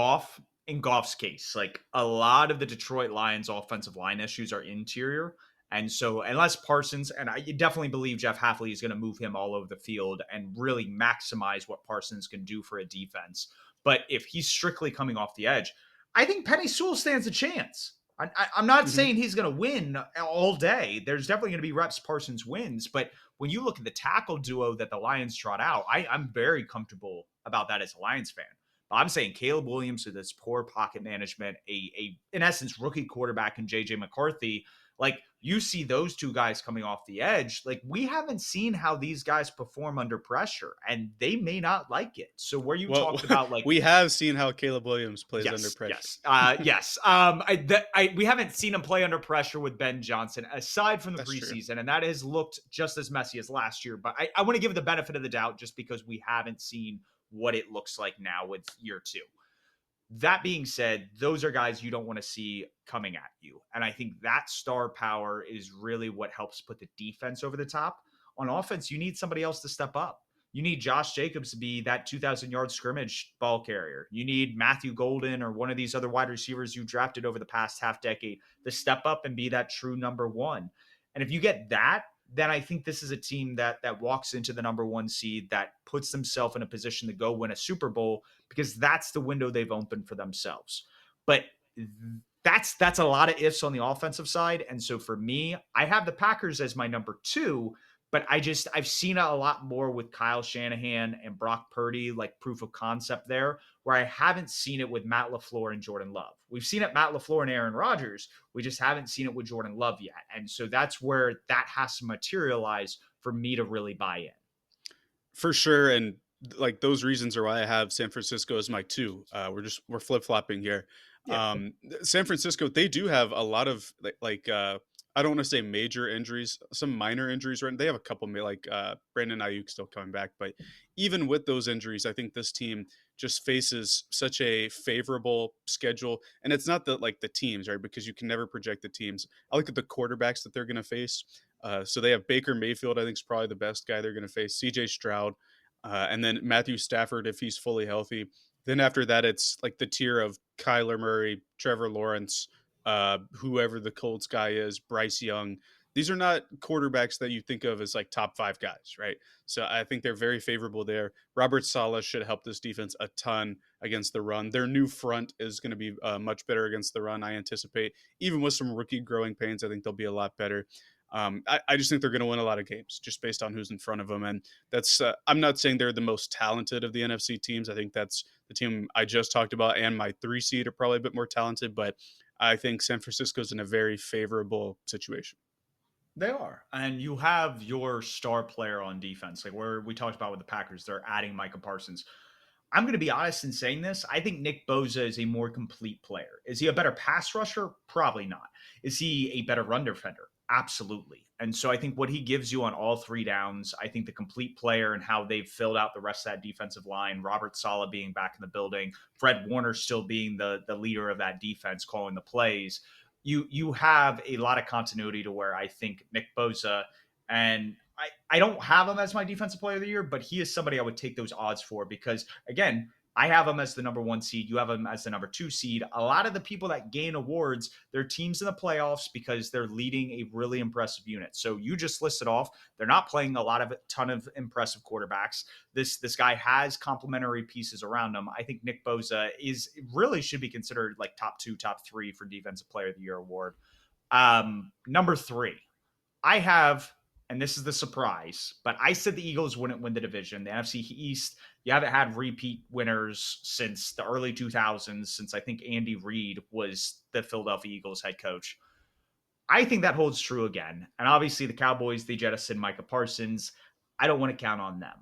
in Goff's case, like a lot of the Detroit Lions offensive line issues are interior. And so unless Parsons, and I definitely believe Jeff Hafley is going to move him all over the field and really maximize what Parsons can do for a defense. But if he's strictly coming off the edge, I think Penny Sewell stands a chance. I'm not saying he's going to win all day. There's definitely going to be reps Parsons wins. But when you look at the tackle duo that the Lions trot out, I'm very comfortable about that as a Lions fan. But I'm saying Caleb Williams with this poor pocket management, a in essence, rookie quarterback in JJ McCarthy, like you see those two guys coming off the edge. Like we haven't seen how these guys perform under pressure, and they may not like it. So where you talked about like we have seen how Caleb Williams plays under pressure. Yes. We haven't seen him play under pressure with Ben Johnson aside from the preseason, and that has looked just as messy as last year. But I want to give the benefit of the doubt just because we haven't seen what it looks like now with year 2. That being said, those are guys you don't want to see coming at you. And I think that star power is really what helps put the defense over the top. On offense, you need somebody else to step up. You need Josh Jacobs to be that 2,000-yard scrimmage ball carrier. You need Matthew Golden or one of these other wide receivers you drafted over the past half decade to step up and be that true number one. And if you get that, then I think this is a team that walks into the number one seed, that puts themselves in a position to go win a Super Bowl, because that's the window they've opened for themselves. But that's a lot of ifs on the offensive side. And so for me, I have the Packers as my number 2, but I've seen it a lot more with Kyle Shanahan and Brock Purdy, like proof of concept there, where I haven't seen it with Matt LaFleur and Jordan Love. We've seen it Matt LaFleur and Aaron Rodgers. We just haven't seen it with Jordan Love yet. And so that's where that has to materialize for me to really buy in. For sure. And like those reasons are why I have San Francisco as my 2. We're flip-flopping here. Yeah. San Francisco, they do have a lot of I don't want to say major injuries, some minor injuries, right? They have a couple, like Brandon Ayuk still coming back. But even with those injuries, I think this team just faces such a favorable schedule. And it's not the teams, right? Because you can never project the teams. I look at the quarterbacks that they're going to face. So they have Baker Mayfield, I think is probably the best guy they're going to face. CJ Stroud, and then Matthew Stafford if he's fully healthy. Then after that, it's like the tier of Kyler Murray, Trevor Lawrence, whoever the Colts guy is, Bryce Young. These are not quarterbacks that you think of as like top 5 guys, right? So I think they're very favorable there. Robert Saleh should help this defense a ton against the run. Their new front is going to be much better against the run, I anticipate. Even with some rookie growing pains, I think they'll be a lot better. I just think they're going to win a lot of games just based on who's in front of them. And that's I'm not saying they're the most talented of the NFC teams. I think that's the team I just talked about, and my 3 seed are probably a bit more talented, but I think San Francisco's in a very favorable situation. They are. And you have your star player on defense. Like where we talked about with the Packers, they're adding Micah Parsons. I'm going to be honest in saying this. I think Nick Bosa is a more complete player. Is he a better pass rusher? Probably not. Is he a better run defender? Absolutely. And so I think what he gives you on all 3 downs, I think the complete player and how they've filled out the rest of that defensive line, Robert Saleh being back in the building, Fred Warner still being the leader of that defense, calling the plays. You have a lot of continuity to where I think Nick Bosa, and I don't have him as my defensive player of the year, but he is somebody I would take those odds for because, again, I have him as the number 1 seed. You have him as the number 2 seed. A lot of the people that gain awards, they're teams in the playoffs because they're leading a really impressive unit. So you just listed off, they're not playing a ton of impressive quarterbacks. This guy has complementary pieces around him. I think Nick Bosa really should be considered like top 2, top 3 for defensive player of the year award. Number 3, I have and this is the surprise, but I said the Eagles wouldn't win the division. The NFC East, you haven't had repeat winners since the early 2000s, since I think Andy Reid was the Philadelphia Eagles head coach. I think that holds true again. And obviously, the Cowboys, they jettisoned Micah Parsons. I don't want to count on them.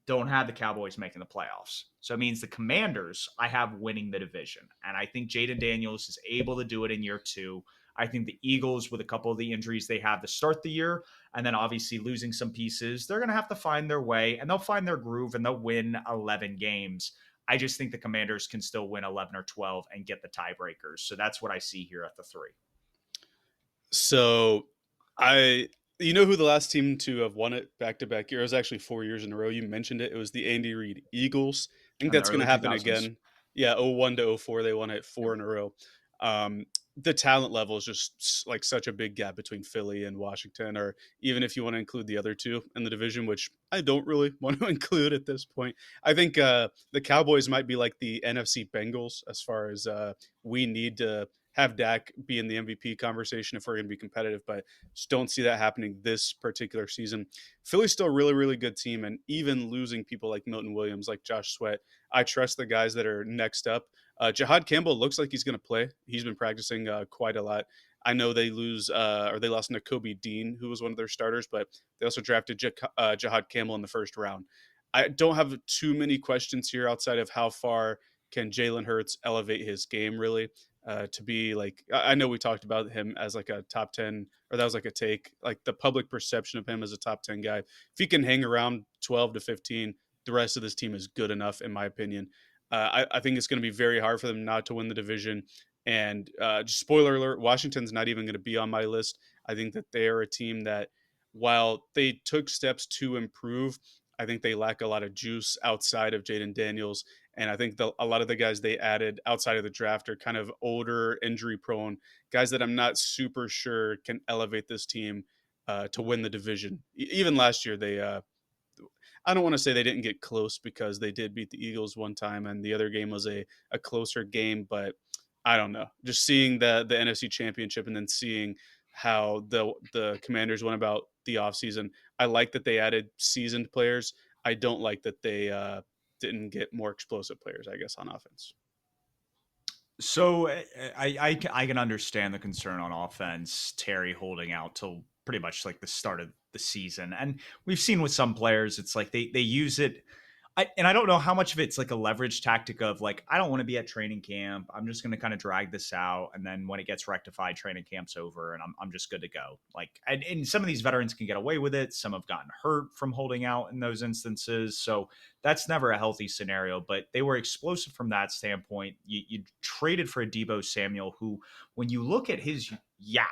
Don't have the Cowboys making the playoffs. So it means the Commanders, I have winning the division. And I think Jaden Daniels is able to do it in year two. I think the Eagles, with a couple of the injuries they have to start the year, and then obviously losing some pieces, they're going to have to find their way and they'll find their groove and they'll win 11 games. I just think the Commanders can still win 11 or 12 and get the tiebreakers. So that's what I see here at the three. So you know who the last team to have won it back to back year? It was actually 4 years in a row. You mentioned it. It was the Andy Reid Eagles. I think In the that's going to early happen 2000s. again. Yeah, 01 to 04, they won it 4 in a row. The talent level is just like such a big gap between Philly and Washington, or even if you want to include the other two in the division, which I don't really want to include at this point. I think the Cowboys might be like the NFC Bengals as far as we need to have Dak be in the MVP conversation if we're going to be competitive, but just don't see that happening this particular season. Philly's still a really, really good team, and even losing people like Milton Williams, like Josh Sweat, I trust the guys that are next up. Jahad Campbell looks like he's going to play. He's been practicing quite a lot. I know they lost Nakobe Dean, who was one of their starters, but they also drafted Jahad Campbell in the first round. I don't have too many questions here outside of how far can Jalen Hurts elevate his game, really, to be like, I know we talked about him as like a top 10, or that was like a take, like the public perception of him as a top 10 guy. If he can hang around 12 to 15, the rest of this team is good enough, in my opinion. I think it's going to be very hard for them not to win the division. And just spoiler alert, Washington's not even going to be on my list. I think that they are a team that, while they took steps to improve, I think they lack a lot of juice outside of Jaden Daniels. And I think a lot of the guys they added outside of the draft are kind of older, injury prone guys that I'm not super sure can elevate this team to win the division. Even last year, I don't want to say they didn't get close, because they did beat the Eagles one time and the other game was a closer game, but I don't know. Just seeing the NFC Championship and then seeing how the Commanders went about the offseason, I like that they added seasoned players. I don't like that they didn't get more explosive players, I guess, on offense. So I can understand the concern on offense, Terry holding out till pretty much like the start of the season. And we've seen with some players, it's like they use it. And I don't know how much of it's like a leverage tactic of like, I don't want to be at training camp. I'm just going to kind of drag this out. And then when it gets rectified, training camp's over and I'm just good to go. Like, and some of these veterans can get away with it. Some have gotten hurt from holding out in those instances. So that's never a healthy scenario, but they were explosive from that standpoint. You traded for a Deebo Samuel, who, when you look at his yak,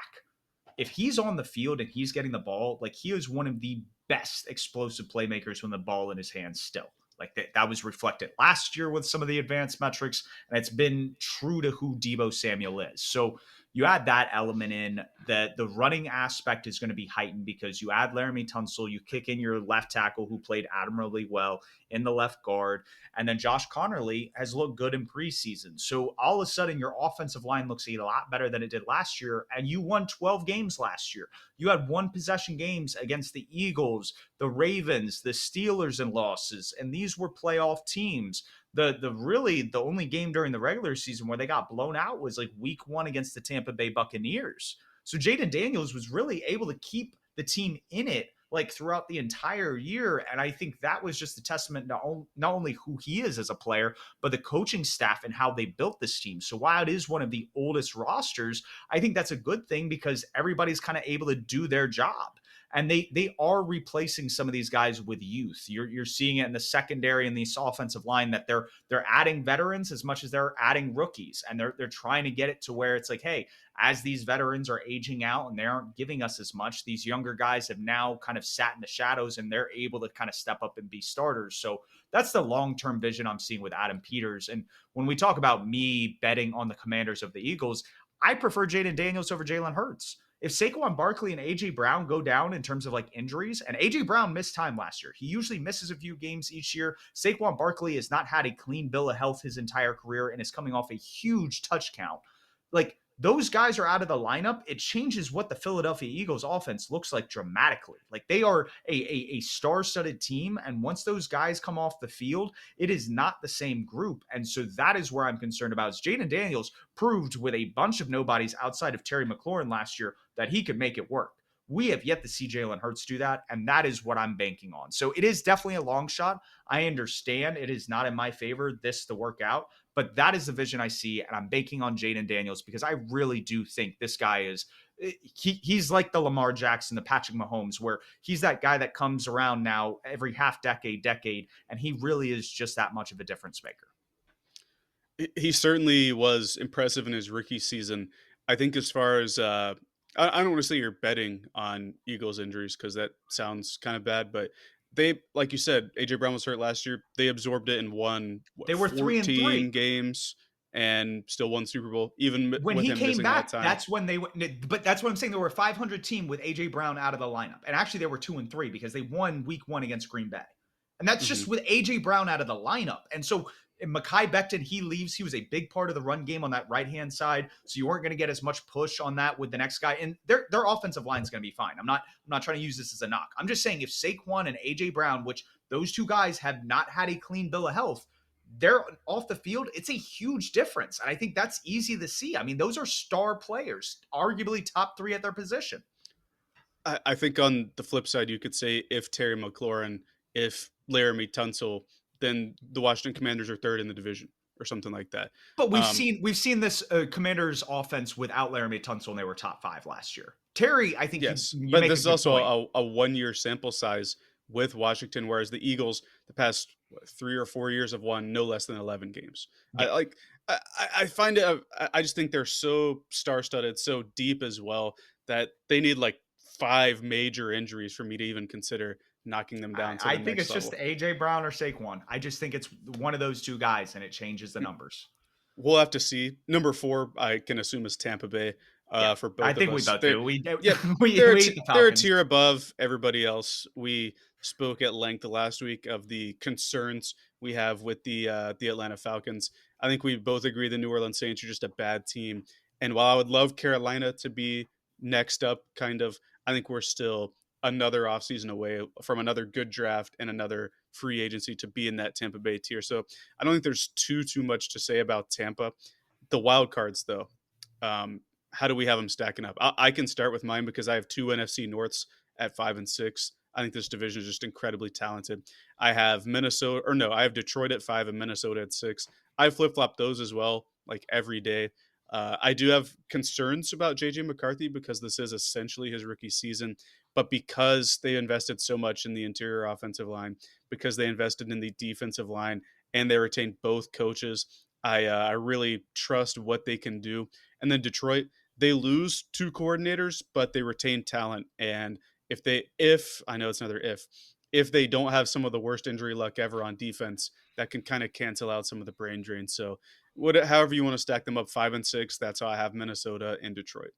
if he's on the field and he's getting the ball, like he is one of the best explosive playmakers when the ball in his hands still. Like that was reflected last year with some of the advanced metrics, and it's been true to who Deebo Samuel is. So you add that element in, that the running aspect is going to be heightened because you add Laramie Tunsil, you kick in your left tackle who played admirably well in the left guard, and then Josh Connerly has looked good in preseason. So all of a sudden your offensive line looks a lot better than it did last year, and you won 12 games last year. You had one possession games against the Eagles, the Ravens, the Steelers in losses, and these were playoff teams. The only game during the regular season where they got blown out was like week 1 against the Tampa Bay Buccaneers. So Jaden Daniels was really able to keep the team in it like throughout the entire year. And I think that was just a testament to not only who he is as a player, but the coaching staff and how they built this team. So while it is one of the oldest rosters, I think that's a good thing because everybody's kind of able to do their job. And they are replacing some of these guys with youth. You're seeing it in the secondary and this offensive line that they're adding veterans as much as they're adding rookies, and they're trying to get it to where it's like, hey, as these veterans are aging out and they aren't giving us as much, these younger guys have now kind of sat in the shadows and they're able to kind of step up and be starters. So that's the long-term vision I'm seeing with Adam Peters. And when we talk about me betting on the Commanders of the Eagles, I prefer Jaden Daniels over Jalen Hurts. If Saquon Barkley and A.J. Brown go down in terms of like injuries, and A.J. Brown missed time last year. He usually misses a few games each year. Saquon Barkley has not had a clean bill of health his entire career and is coming off a huge touch count. Like, those guys are out of the lineup, it changes what the Philadelphia Eagles offense looks like dramatically. Like they are a star-studded team, and once those guys come off the field, it is not the same group. And so that is where I'm concerned about. Is Jaden Daniels proved with a bunch of nobodies outside of Terry McLaurin last year that he could make it work. We have yet to see Jalen Hurts do that, and that is what I'm banking on. So it is definitely a long shot. I understand it is not in my favor this to work out, but that is the vision I see, and I'm banking on Jaden Daniels because I really do think this guy is he's like the Lamar Jackson, the Patrick Mahomes, where he's that guy that comes around now every half decade, and he really is just that much of a difference maker. He certainly was impressive in his rookie season. I think as far as I don't want to say you're betting on Eagles injuries because that sounds kind of bad, but they, like you said, AJ Brown was hurt last year. They absorbed it and won They were 3-3 games and still won Super Bowl, even when with he him came missing that back. time. That's when they went. But that's what I'm saying. They were a 500 team with AJ Brown out of the lineup, and actually they were 2-3 because they won Week 1 against Green Bay, and that's hmm just with AJ Brown out of the lineup. And so Mekhi Becton, he leaves. He was a big part of the run game on that right hand side, so you weren't going to get as much push on that with the next guy. And their offensive line is going to be fine. I'm not trying to use this as a knock. I'm just saying if Saquon and AJ Brown, which those two guys have not had a clean bill of health, they're off the field, it's a huge difference. And I think that's easy to see. I mean, those are star players, arguably top 3 at their position. I think on the flip side, you could say if Terry McLaurin, if Laramie Tunsil, then the Washington Commanders are third in the division or something like that. But Um, we've seen this Commanders offense without Laramie Tunsil, and they were top 5 last year. Terry, I think yes, you but make a this is good also point. a 1 year sample size with Washington, whereas the Eagles, the past 3 or 4 years, have won no less than 11 games. I Yeah. like. I find it. I just think they're so star-studded, so deep as well that they need like 5 major injuries for me to even consider knocking them down to I the think next it's just level. AJ Brown or Saquon. I just think it's one of those two guys, and it changes the numbers. We'll have to see. Number 4, I can assume is Tampa Bay, Yeah, for I both of think we us. both do. We Yep, we eat the they're a Falcons. tier above everybody else. We spoke at length the last week of the concerns we have with the Atlanta Falcons. I think we both agree the New Orleans Saints are just a bad team. And while I would love Carolina to be next up, kind of, I think we're still another offseason away from another good draft and another free agency to be in that Tampa Bay tier. So I don't think there's too much to say about Tampa. The wild cards, though, how do we have them stacking up? I can start with mine because I have 2 NFC Norths at 5 and 6. I think this division is just incredibly talented. I have Minnesota, or no, I have Detroit at 5 and Minnesota at 6. I flip flop those as well, like every day. I do have concerns about JJ McCarthy because this is essentially his rookie season, but because they invested so much in the interior offensive line, because they invested in the defensive line, and they retained both coaches, I really trust what they can do. And then Detroit, they lose 2 coordinators, but they retain talent. And if I know it's another if they don't have some of the worst injury luck ever on defense, that can kind of cancel out some of the brain drain. So, however you want to stack them up, 5 and 6. That's how I have Minnesota and Detroit.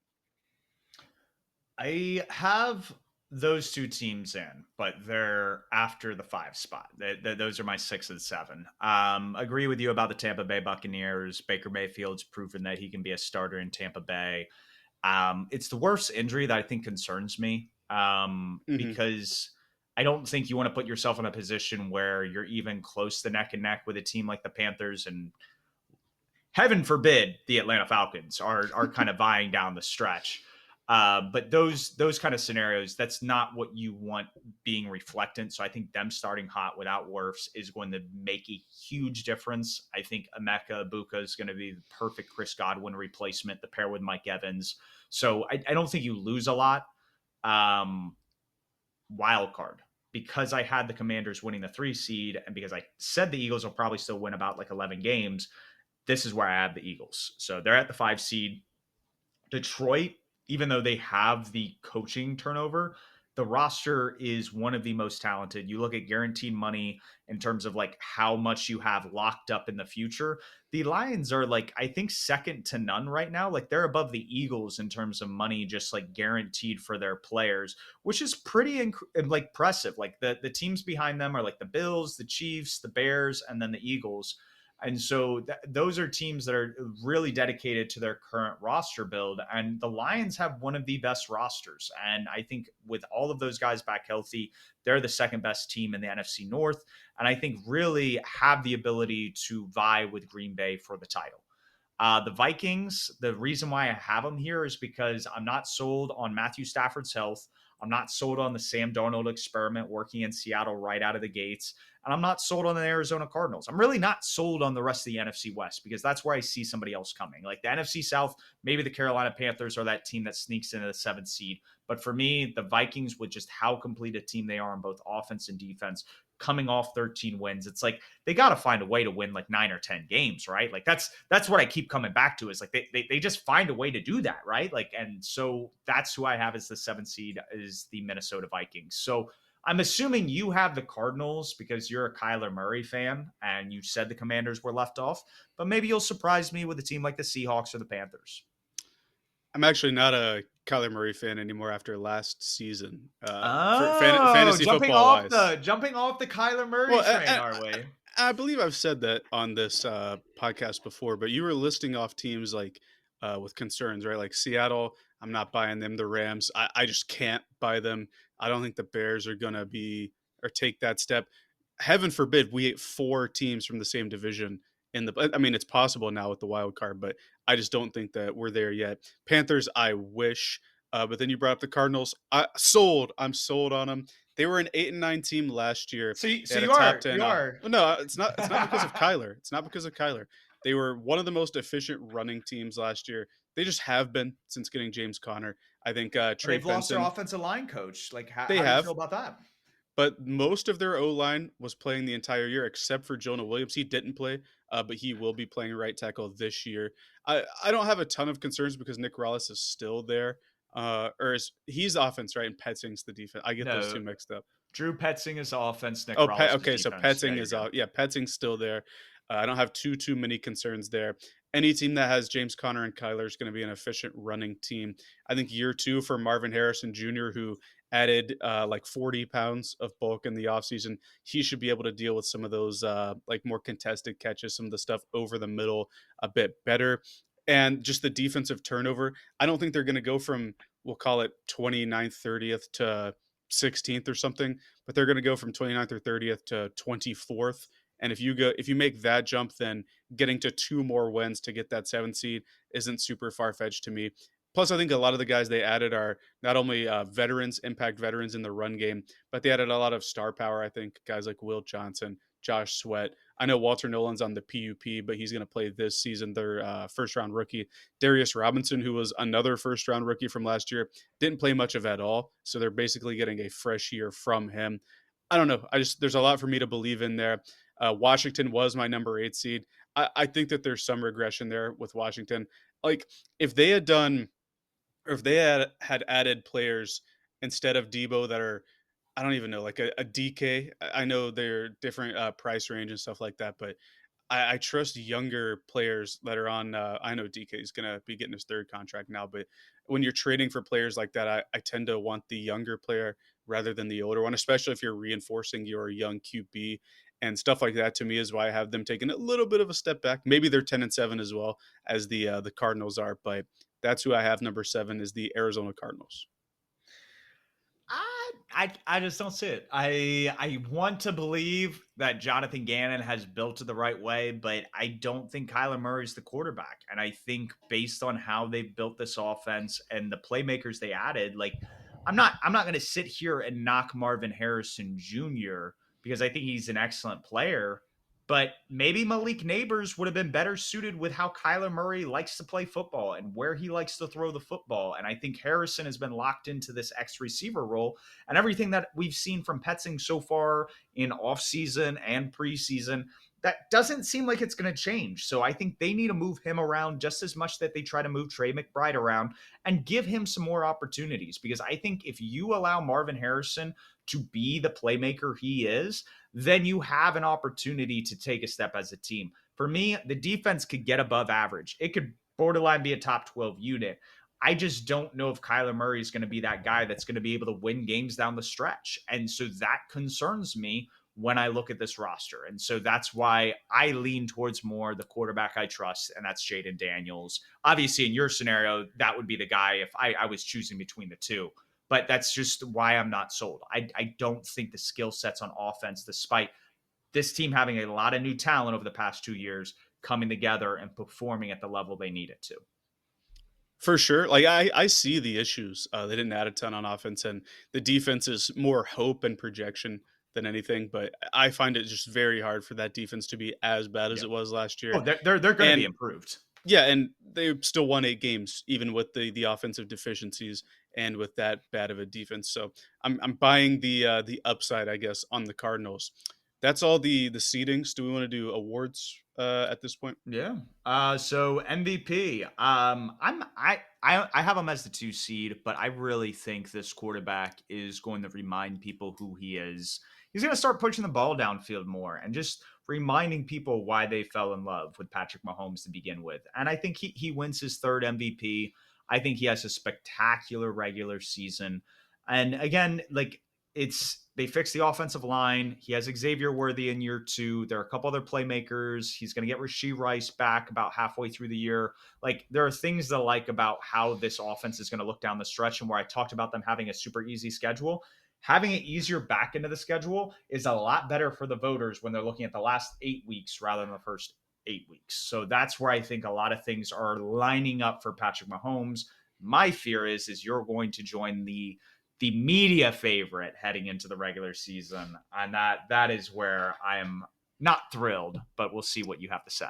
I have those two teams in, but they're after the 5 spot. Those are my 6 and 7. Agree with you about the Tampa Bay Buccaneers. Baker Mayfield's proven that he can be a starter in Tampa Bay. It's the worst injury that I think concerns me hmm because I don't think you want to put yourself in a position where you're even close to neck and neck with a team like the Panthers, and heaven forbid the Atlanta Falcons are kind of vying down the stretch. But those kind of scenarios, that's not what you want being reflectant. So I think them starting hot without Wirfs is going to make a huge difference. I think Emeka Ibuka is going to be the perfect Chris Godwin replacement, the pair with Mike Evans. So I don't think you lose a lot. Um, Wild card, because I had the Commanders winning the 3 seed, and because I said the Eagles will probably still win about like 11 games. This is where I have the Eagles. So they're at the 5 seed. Detroit, even though they have the coaching turnover, the roster is one of the most talented. You look at guaranteed money in terms of like how much you have locked up in the future. The Lions are like, I think, second to none right now. Like they're above the Eagles in terms of money, just like guaranteed for their players, which is pretty like impressive. Like the teams behind them are like the Bills, the Chiefs, the Bears, and then the Eagles. And so those are teams that are really dedicated to their current roster build. And the Lions have one of the best rosters. And I think with all of those guys back healthy, they're the second best team in the NFC North. And I think really have the ability to vie with Green Bay for the title. The Vikings, the reason why I have them here is because I'm not sold on Matthew Stafford's health. I'm not sold on the Sam Darnold experiment working in Seattle right out of the gates. And I'm not sold on the Arizona Cardinals. I'm really not sold on the rest of the NFC West because that's where I see somebody else coming. Like the NFC South, maybe the Carolina Panthers are that team that sneaks into the 7th seed. But for me, the Vikings, with just how complete a team they are on both offense and defense, coming off 13 wins, it's like they got to find a way to win like 9 or 10 games, right? Like that's what I keep coming back to is like they just find a way to do that, right? Like, and so that's who I have as the 7th seed is the Minnesota Vikings. So I'm assuming you have the Cardinals because you're a Kyler Murray fan and you said the Commanders were left off, but maybe you'll surprise me with a team like the Seahawks or the Panthers. I'm actually not a Kyler Murray fan anymore after last season. For Oh, fantasy football wise, jumping off the Kyler Murray well, train, are we? I believe I've said that on this podcast before, but you were listing off teams like with concerns, right? Like Seattle, I'm not buying them. The Rams, I just can't buy them. I don't think the Bears are going to be or take that step. Heaven forbid we hit 4 teams from the same division in the. I mean, it's possible now with the wild card, but I just don't think that we're there yet. Panthers, I wish. But then you brought up the Cardinals. I'm sold on them. They were an 8-9 team last year. So They had you a are, top 10. you are. No, it's not. It's not because of Kyler. It's not because of Kyler. They were one of the most efficient running teams last year. They just have been since getting James Conner. I think Trey They've lost their Benson. offensive line coach. Like, how They do you have, feel about that? but most of their O line was playing the entire year except for Jonah Williams. He didn't play, but he will be playing right tackle this year. I don't have a ton of concerns because Nick Rollis is still there. He's offense, right? And Petzing's the defense. I get those No, two mixed up. Drew Petzing is offense. Nick Oh, Rollis is okay. So defense. There Petzing you is go. off. Yeah, Petzing's still there. I don't have too many concerns there. Any team that has James Conner and Kyler is going to be an efficient running team. I think year 2 for Marvin Harrison Jr., who added like 40 pounds of bulk in the offseason, he should be able to deal with some of those like more contested catches, some of the stuff over the middle a bit better. And just the defensive turnover, I don't think they're going to go from, we'll call it 29th, 30th to 16th or something, but they're going to go from 29th or 30th to 24th. And if you make that jump, then getting to 2 more wins to get that 7th seed isn't super far fetched to me. Plus, I think a lot of the guys they added are not only veterans, impact veterans in the run game, but they added a lot of star power. I think guys like Will Johnson, Josh Sweat. I know Walter Nolan's on the PUP, but he's going to play this season. Their first-round rookie, Darius Robinson, who was another first-round rookie from last year, didn't play much of at all. So they're basically getting a fresh year from him. I don't know. There's a lot for me to believe in there. Washington was my number 8 seed. I think that there's some regression there with Washington. Like if they had done, or if they had added players instead of Debo that are, I don't even know, like a DK. I know they're different price range and stuff like that, but I trust younger players that are on. I know DK is going to be getting his 3rd contract now, but when you're trading for players like that, I tend to want the younger player rather than the older one, especially if you're reinforcing your young QB and stuff like that. To me, is why I have them taking a little bit of a step back. Maybe they're 10-7 as well as the Cardinals are, but that's who I have number 7 is the Arizona Cardinals. I just don't see it. I want to believe that Jonathan Gannon has built it the right way, but I don't think Kyler Murray is the quarterback. And I think based on how they've built this offense and the playmakers they added, like I'm not going to sit here and knock Marvin Harrison Jr. because I think he's an excellent player. But maybe Malik Neighbors would have been better suited with how Kyler Murray likes to play football and where he likes to throw the football. And I think Harrison has been locked into this X receiver role. And everything that we've seen from Petzing so far in offseason and preseason, that doesn't seem like it's going to change. So I think they need to move him around just as much that they try to move Trey McBride around and give him some more opportunities. Because I think if you allow Marvin Harrison to be the playmaker he is, then you have an opportunity to take a step as a team. For me, the defense could get above average. It could borderline be a top 12 unit. I just don't know if Kyler Murray is going to be that guy that's going to be able to win games down the stretch. And so that concerns me when I look at this roster. And so that's why I lean towards more the quarterback I trust, and that's Jaden Daniels. Obviously, in your scenario, that would be the guy if I was choosing between the two. But that's just why I'm not sold. I don't think the skill sets on offense, despite this team having a lot of new talent over the past 2 years, coming together and performing at the level they need it to. For sure. Like I see the issues. They didn't add a ton on offense, and the defense is more hope and projection than anything. But I find it just very hard for that defense to be as bad as Yeah. it was last Oh, year. they're going to be And improved. yeah, and they still won 8 games, even with the offensive deficiencies and with that bad of a defense. So I'm buying the upside, I guess, on the Cardinals. That's all the seedings. Do we want to do awards at this point? Yeah. So MVP. I have him as the 2 seed, but I really think this quarterback is going to remind people who he is. He's going to start pushing the ball downfield more and just reminding people why they fell in love with Patrick Mahomes to begin with. And I think he wins his third MVP. I think he has a spectacular regular season. And again, like they fixed the offensive line. He has Xavier Worthy in year 2. There are a couple other playmakers. He's going to get Rashee Rice back about halfway through the year. Like there are things to like about how this offense is going to look down the stretch, and where I talked about them having a super easy schedule. Having it easier back into the schedule is a lot better for the voters when they're looking at the last 8 weeks rather than the first 8 weeks. So that's where I think a lot of things are lining up for Patrick Mahomes. My fear is you're going to join the media favorite heading into the regular season, and that is where I am not thrilled. But we'll see what you have to say.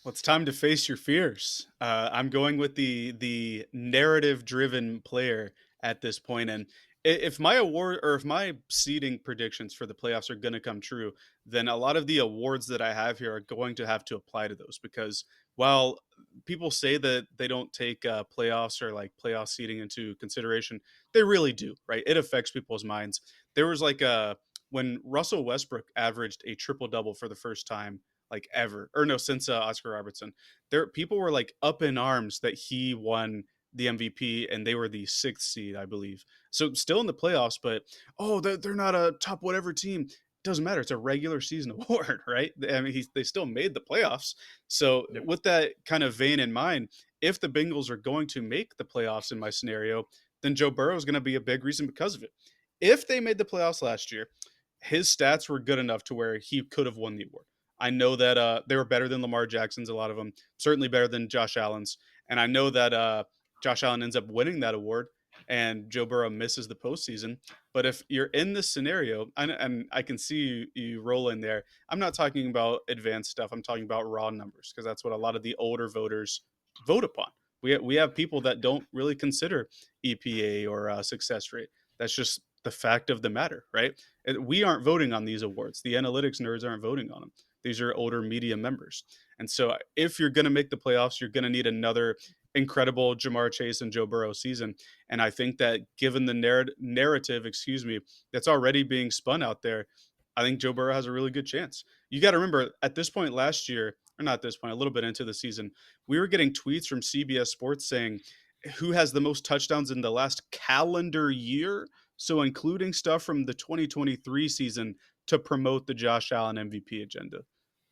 Well, it's time to face your fears. I'm going with the narrative driven player at this point, and if my award or if my seeding predictions for the playoffs are going to come true, then a lot of the awards that I have here are going to have to apply to those because while people say that they don't take playoffs or like playoff seeding into consideration, they really do, right? It affects people's minds. There was like a when Russell Westbrook averaged a triple double for the first time like ever or no since Oscar Robertson, there people were like up in arms that he won the MVP and they were the 6th seed, I believe. So still in the playoffs, but oh, they're not a top whatever team. Doesn't matter. It's a regular season award, right? I mean, they still made the playoffs. So Yep. with that kind of vein in mind, if the Bengals are going to make the playoffs in my scenario, then Joe Burrow is going to be a big reason because of it. If they made the playoffs last year, his stats were good enough to where he could have won the award. I know that they were better than Lamar Jackson's, a lot of them, certainly better than Josh Allen's. And I know that Josh Allen ends up winning that award and Joe Burrow misses the postseason. But if you're in this scenario, and I can see you roll in there, I'm not talking about advanced stuff. I'm talking about raw numbers because that's what a lot of the older voters vote upon. We have people that don't really consider EPA or success rate. That's just the fact of the matter, right? We aren't voting on these awards. The analytics nerds aren't voting on them. These are older media members. And so if you're going to make the playoffs, you're going to need another incredible Jamar Chase and Joe Burrow season. And I think that given the narrative, that's already being spun out there, I think Joe Burrow has a really good chance. You got to remember at this point last year, or not this point, a little bit into the season, we were getting tweets from CBS Sports saying who has the most touchdowns in the last calendar year. So including stuff from the 2023 season to promote the Josh Allen MVP agenda.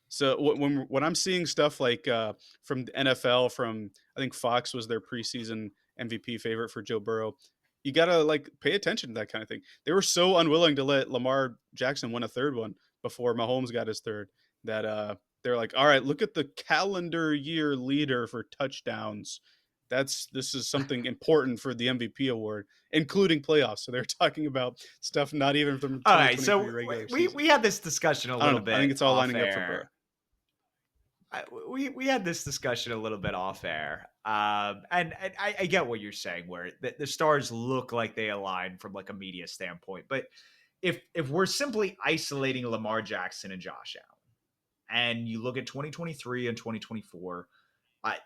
So when I'm seeing stuff like from the NFL, from I think Fox was their preseason MVP favorite for Joe Burrow, you gotta like pay attention to that kind of thing. They were so unwilling to let Lamar Jackson win a third one before Mahomes got his third that they're like, all right, look at the calendar year leader for touchdowns. This is something important for the MVP award, including playoffs. So they're talking about stuff not even from All right, 2023 so regular we season. we had this discussion a I don't little know. I think bit it's all off lining up for Burrow. air. We had this discussion a little bit off air, and I get what you're saying, where the stars look like they align from like a media standpoint, but if we're simply isolating Lamar Jackson and Josh Allen, and you look at 2023 and 2024, I,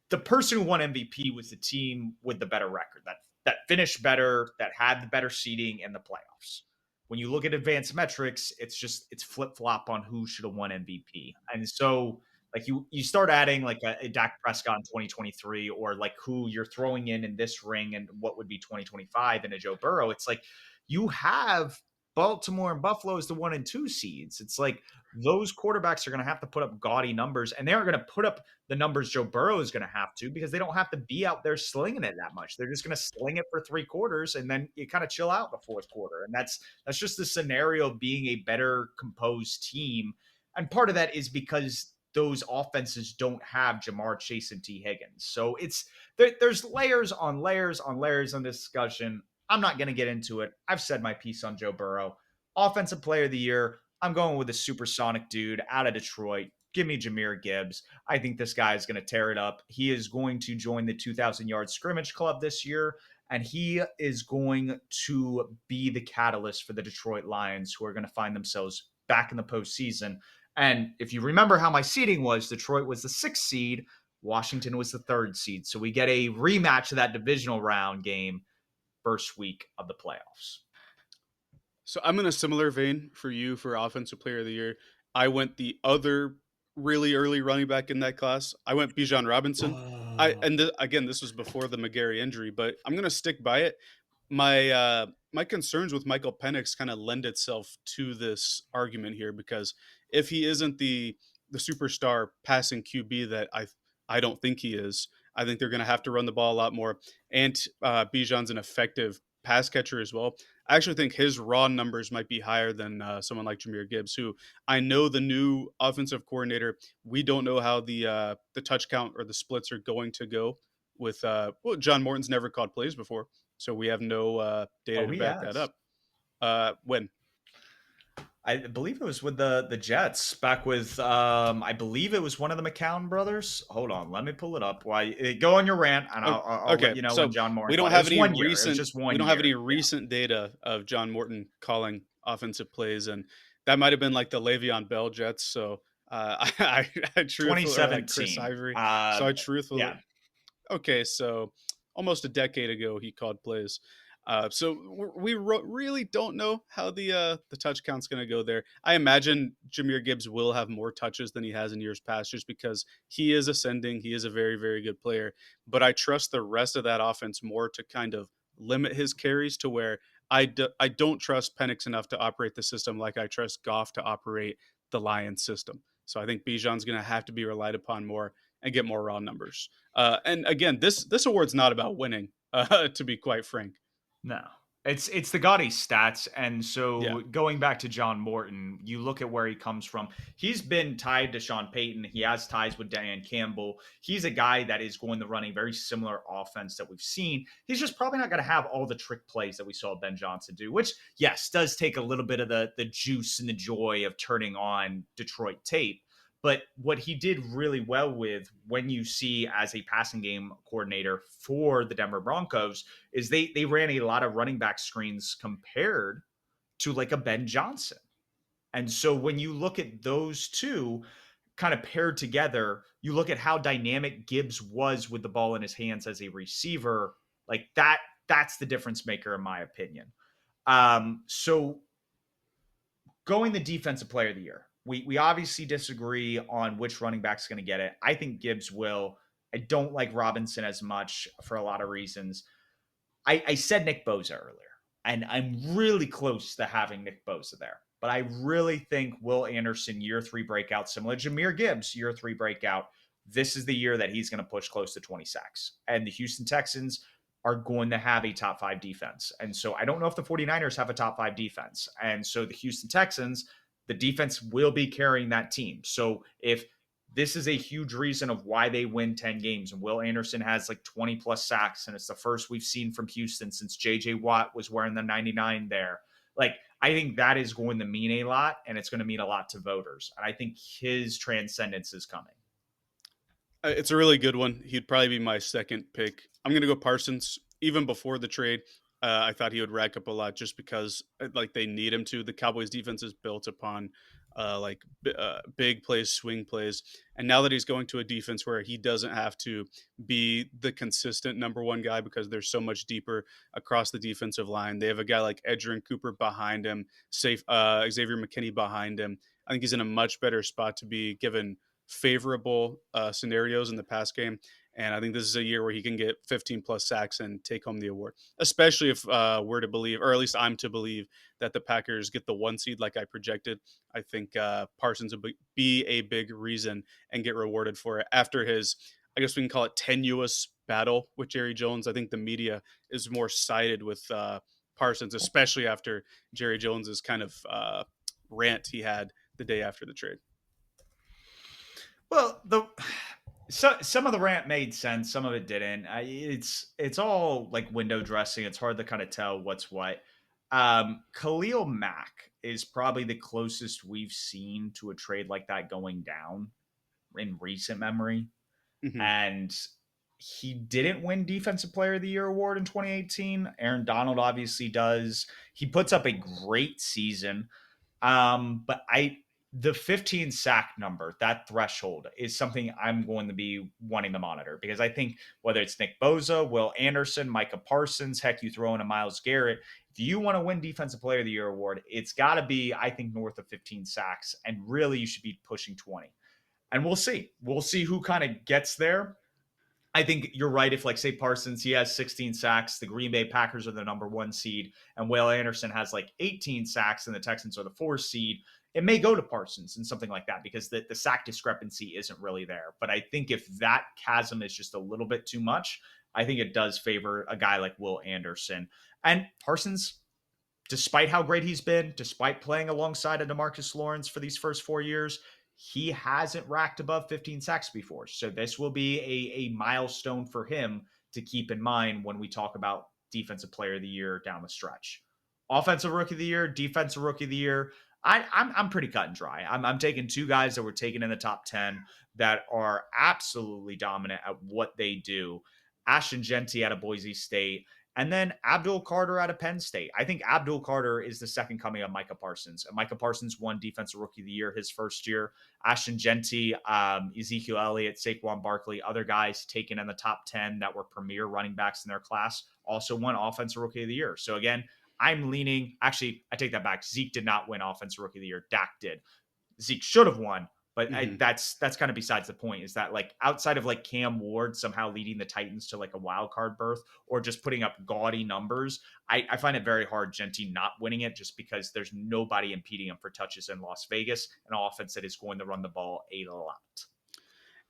the person who won MVP was the team with the better record that finished better, that had the better seeding in the playoffs. When you look at advanced metrics, it's flip flop on who should have won MVP, and so like you start adding like a Dak Prescott in 2023, or like who you're throwing in this ring and what would be 2025 and a Joe Burrow. It's like you have Baltimore and Buffalo as the 1 and 2 seeds. It's like those quarterbacks are going to have to put up gaudy numbers, and they aren't going to put up the numbers Joe Burrow is going to have to because they don't have to be out there slinging it that much. They're just going to sling it for 3 quarters, and then you kind of chill out the fourth quarter. And that's just the scenario of being a better composed team. And part of that is because those offenses don't have Jamar Chase and T. Higgins. So there's layers on layers on layers on this discussion. I'm not going to get into it. I've said my piece on Joe Burrow. Offensive player of the year, I'm going with a supersonic dude out of Detroit. Give me Jahmyr Gibbs. I think this guy is going to tear it up. He is going to join the 2,000-yard scrimmage club this year, and he is going to be the catalyst for the Detroit Lions, who are going to find themselves back in the postseason. And if you remember how my seeding was, Detroit was the 6th seed, Washington was the 3rd seed. So we get a rematch of that divisional round game first week of the playoffs. So I'm in a similar vein for you for offensive player of the year. I went the other really early running back in that class. I went Bijan Robinson. Again, this was before the McGarry injury, but I'm gonna stick by it. My concerns with Michael Penix kind of lend itself to this argument here because if he isn't the superstar passing QB that I don't think he is, I think they're going to have to run the ball a lot more. And Bijan's an effective pass catcher as well. I actually think his raw numbers might be higher than someone like Jahmyr Gibbs, who I know the new offensive coordinator. We don't know how the touch count or the splits are going to go with. John Morton's never called plays before, so we have no data to back that up. When? I believe it was with the Jets back with I believe it was one of the McCown brothers. Hold on, let me pull it up. Why go on your rant and I'll okay. let you know So when John Morton. We don't have any recent. We don't have any recent data of John Morton calling offensive plays, and that might have been like the Le'Veon Bell Jets. So I truthfully 2017 like Chris Ivory. So I truthfully okay. So almost a decade ago he called plays. So we really don't know how the touch count's going to go there. I imagine Jahmyr Gibbs will have more touches than he has in years past, just because he is ascending. He is a very, very good player. But I trust the rest of that offense more to kind of limit his carries to where I don't trust Penix enough to operate the system like I trust Goff to operate the Lions system. So I think Bijan's going to have to be relied upon more and get more raw numbers. And again, this award's not about winning, to be quite frank. No. It's the gaudy stats. And so Yeah. going back to John Morton, you look at where he comes from. He's been tied to Sean Payton. He has ties with Dan Campbell. He's a guy that is going to run a very similar offense that we've seen. He's just probably not going to have all the trick plays that we saw Ben Johnson do, which, yes, does take a little bit of the juice and the joy of turning on Detroit tape. But what he did really well with when you see as a passing game coordinator for the Denver Broncos is they ran a lot of running back screens compared to like a Ben Johnson. And so when you look at those two kind of paired together, you look at how dynamic Gibbs was with the ball in his hands as a receiver, like that's the difference maker in my opinion. So going the defensive player of the year. We obviously disagree on which running back's going to get it. I think Gibbs will. I don't like Robinson as much for a lot of reasons. I said Nick Bosa earlier, and I'm really close to having Nick Bosa there. But I really think Will Anderson, year 3 breakout, similar to Jahmyr Gibbs, year 3 breakout, this is the year that he's going to push close to 20 sacks. And the Houston Texans are going to have a top 5 defense. And so I don't know if the 49ers have a top 5 defense. And so the Houston Texans, the defense will be carrying that team. So if this is a huge reason of why they win 10 games, and Will Anderson has like 20 plus sacks, and it's the first we've seen from Houston since JJ Watt was wearing the 99 there. Like, I think that is going to mean a lot, and it's going to mean a lot to voters. And I think his transcendence is coming. It's a really good one. He'd probably be my second pick. I'm going to go Parsons. Even before the trade, I thought he would rack up a lot just because like they need him to. The Cowboys defense is built upon big plays, swing plays. And now that he's going to a defense where he doesn't have to be the consistent number one guy because they're so much deeper across the defensive line. They have a guy like Edgerrin Cooper behind him, Xavier McKinney behind him. I think he's in a much better spot to be given favorable scenarios in the pass game. And I think this is a year where he can get 15 plus sacks and take home the award, especially if we're to believe, or at least I'm to believe, that the Packers get the 1 seed like I projected. I think Parsons would be a big reason and get rewarded for it after his, I guess we can call it, tenuous battle with Jerry Jones. I think the media is more sided with Parsons, especially after Jerry Jones's kind of rant he had the day after the trade. Well, some of the rant made sense, some of it didn't. It's all like window dressing. It's hard to kind of tell what's what. Khalil Mack is probably the closest we've seen to a trade like that going down in recent memory, Hmm. and he didn't win Defensive Player of the Year award in 2018. Aaron Donald obviously does. He puts up a great season. But the 15 sack number, that threshold, is something I'm going to be wanting to monitor, because I think whether it's Nick Bosa, Will Anderson, Micah Parsons, heck, you throw in a Myles Garrett, if you want to win Defensive Player of the Year award, it's got to be, I think, north of 15 sacks, and really you should be pushing 20. And we'll see. We'll see who kind of gets there. I think you're right. If, like, say, Parsons, he has 16 sacks, the Green Bay Packers are the number 1 seed, and Will Anderson has like 18 sacks, and the Texans are the 4 seed, it may go to Parsons and something like that, because the sack discrepancy isn't really there. But I think if that chasm is just a little bit too much, I think it does favor a guy like Will Anderson. And Parsons, despite how great he's been, despite playing alongside of DeMarcus Lawrence for these first 4 years, he hasn't racked above 15 sacks before. So this will be a milestone for him to keep in mind when we talk about Defensive Player of the Year down the stretch. Offensive Rookie of the Year, Defensive Rookie of the Year, I'm pretty cut and dry. I'm taking two guys that were taken in the top 10 that are absolutely dominant at what they do. Ashton Jeanty out of Boise State, and then Abdul Carter out of Penn State. I think Abdul Carter is the second coming of Micah Parsons. And Micah Parsons won Defensive Rookie of the Year his first year. Ashton Jeanty, Ezekiel Elliott, Saquon Barkley, other guys taken in the top 10 that were premier running backs in their class, also won Offensive Rookie of the Year. So again, I'm leaning, actually, I take that back. Zeke did not win Offensive Rookie of the Year. Dak did. Zeke should have won, but that's kind of besides the point. Is that, like, outside of like Cam Ward somehow leading the Titans to like a wild card berth, or just putting up gaudy numbers, I find it very hard Jeanty not winning it, just because there's nobody impeding him for touches in Las Vegas, an offense that is going to run the ball a lot.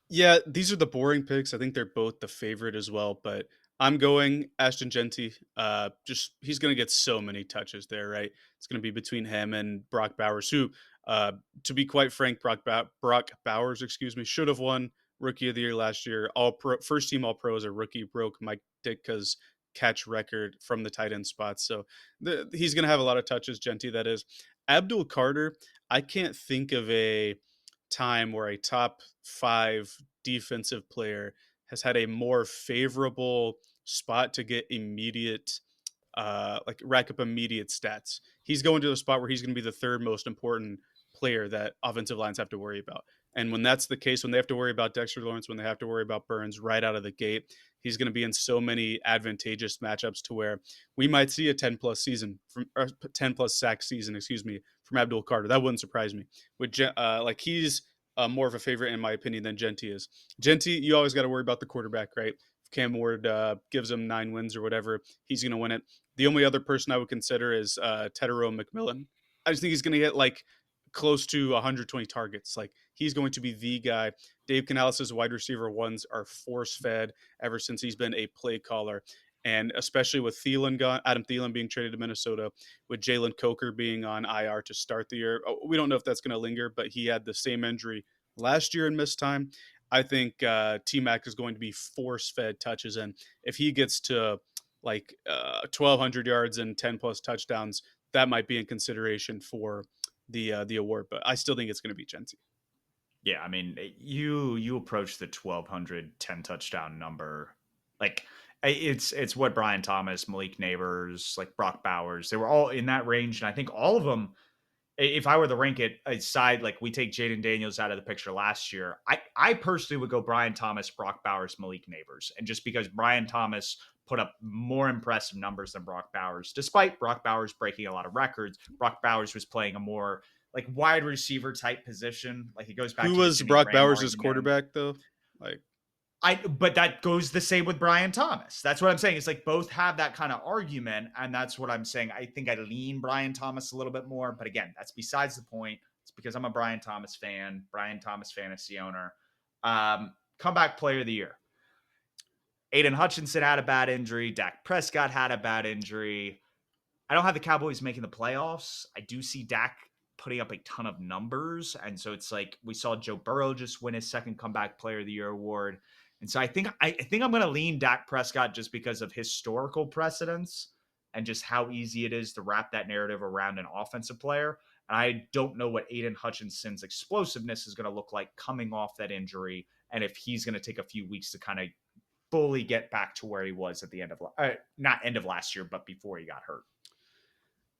Yeah, these are the boring picks. I think they're both the favorite as well, but I'm going Ashton Jeanty. Just he's going to get so many touches there, right? It's going to be between him and Brock Bowers, who, to be quite frank, Brock Bowers, excuse me, should have won Rookie of the Year last year. All pro, first team All Pro as a rookie, broke Mike Ditka's catch record from the tight end spot. So he's going to have a lot of touches. Jeanty, that is. Abdul Carter, I can't think of a time where a top 5 defensive player has had a more favorable spot to get immediate like rack up immediate stats. He's going to a spot where he's going to be the third most important player that offensive lines have to worry about. And when that's the case, when they have to worry about Dexter Lawrence, when they have to worry about Burns right out of the gate, he's going to be in so many advantageous matchups to where we might see a 10 plus season from, or 10 plus sack season, excuse me, from Abdul Carter. That wouldn't surprise me. With like he's more of a favorite in my opinion than Jeanty is. Jeanty, you always got to worry about the quarterback, right? If Cam Ward gives him 9 wins or whatever, he's going to win it. The only other person I would consider is Tedero McMillan. I just think he's going to get like close to 120 targets. Like he's going to be the guy. Dave Canales' wide receiver ones are force fed ever since he's been a play caller. And especially with Thielen gone, Adam Thielen being traded to Minnesota, with Jalen Coker being on IR to start the year. We don't know if that's going to linger, but he had the same injury last year and missed time. I think T-Mac is going to be force-fed touches. And if he gets to like 1,200 yards and 10 plus touchdowns, that might be in consideration for the award. But I still think it's going to be Jeanty. Yeah, I mean, you approach the 1,200 10 touchdown number, like it's what Brian Thomas, Malik Neighbors, like Brock Bowers, they were all in that range, and I think all of them, if I were to rank it aside, like we take Jaden Daniels out of the picture last year, I personally would go Brian Thomas, Brock Bowers, Malik Neighbors, and just because Brian Thomas put up more impressive numbers than Brock Bowers, despite Brock Bowers breaking a lot of records, Brock Bowers was playing a more like wide receiver type position. Like it goes back Who to the was Jimmy Brock Graham Bowers' argument. quarterback though? Like, But that goes the same with Brian Thomas. That's what I'm saying. It's like both have that kind of argument, and that's what I'm saying. I think I lean Brian Thomas a little bit more, but again, that's besides the point. It's because I'm a Brian Thomas fan, Brian Thomas fantasy owner. Comeback player of the year. Aiden Hutchinson had a bad injury. Dak Prescott had a bad injury. I don't have the Cowboys making the playoffs. I do see Dak putting up a ton of numbers. And so it's like we saw Joe Burrow just win his second comeback player of the year award. And so I think I'm going to lean Dak Prescott just because of historical precedence and just how easy it is to wrap that narrative around an offensive player. And I don't know what Aiden Hutchinson's explosiveness is going to look like coming off that injury, and if he's going to take a few weeks to kind of fully get back to where he was at the end of not end of last year, but before he got hurt.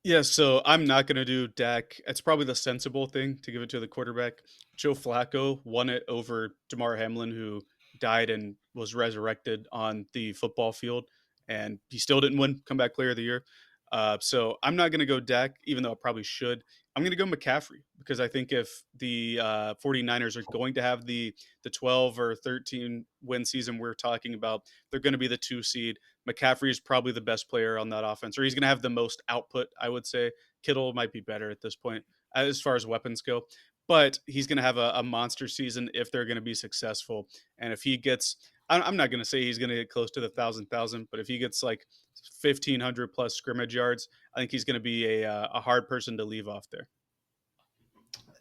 yeah, so I'm not going to do Dak. It's probably the sensible thing to give it to the quarterback. Joe Flacco won it over Damar Hamlin, who died and was resurrected on the football field, and he still didn't win comeback player of the year. So I'm not going to go Dak, even though I probably should. I'm going to go McCaffrey because I think if the 49ers are going to have the 12 or 13 win season we're talking about, they're going to be the 2 seed. McCaffrey is probably the best player on that offense, or he's going to have the most output, I would say. Kittle might be better at this point as far as weapons go, but he's going to have a monster season if they're going to be successful. And if he gets, I'm not going to say he's going to get close to the 1,000, but if he gets like 1,500 plus scrimmage yards, I think he's going to be a hard person to leave off there.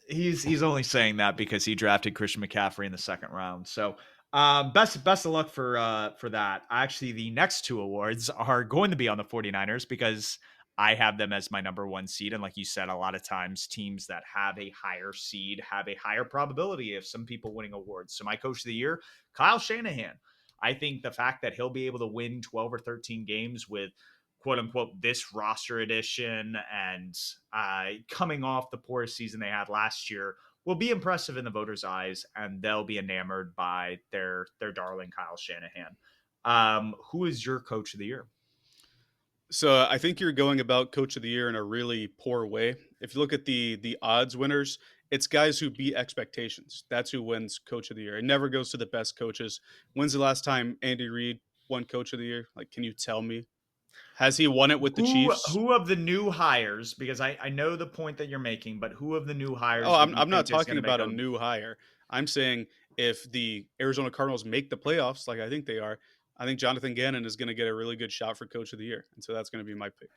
He's only saying that because he drafted Christian McCaffrey in the second round. So best of luck for that. Actually, the next 2 awards are going to be on the 49ers because I have them as my number 1 seed. And like you said, a lot of times teams that have a higher seed have a higher probability of some people winning awards. So my coach of the year, Kyle Shanahan. I think the fact that he'll be able to win 12 or 13 games with quote unquote this roster edition and coming off the poorest season they had last year will be impressive in the voters' eyes, and they'll be enamored by their darling Kyle Shanahan. Who is your coach of the year? So I think you're going about coach of the year in a really poor way. If you look at the odds winners, it's guys who beat expectations. That's who wins coach of the year. It never goes to the best coaches. When's the last time Andy Reid won coach of the year? Like, can you tell me? Has he won it with the Chiefs? Who of the new hires, because I know the point that you're making, but who of the new hires Oh, do you I'm not think is talking going to make about a new hire. I'm saying if the Arizona Cardinals make the playoffs, like I think they are, I think Jonathan Gannon is going to get a really good shot for coach of the year. And so that's going to be my pick.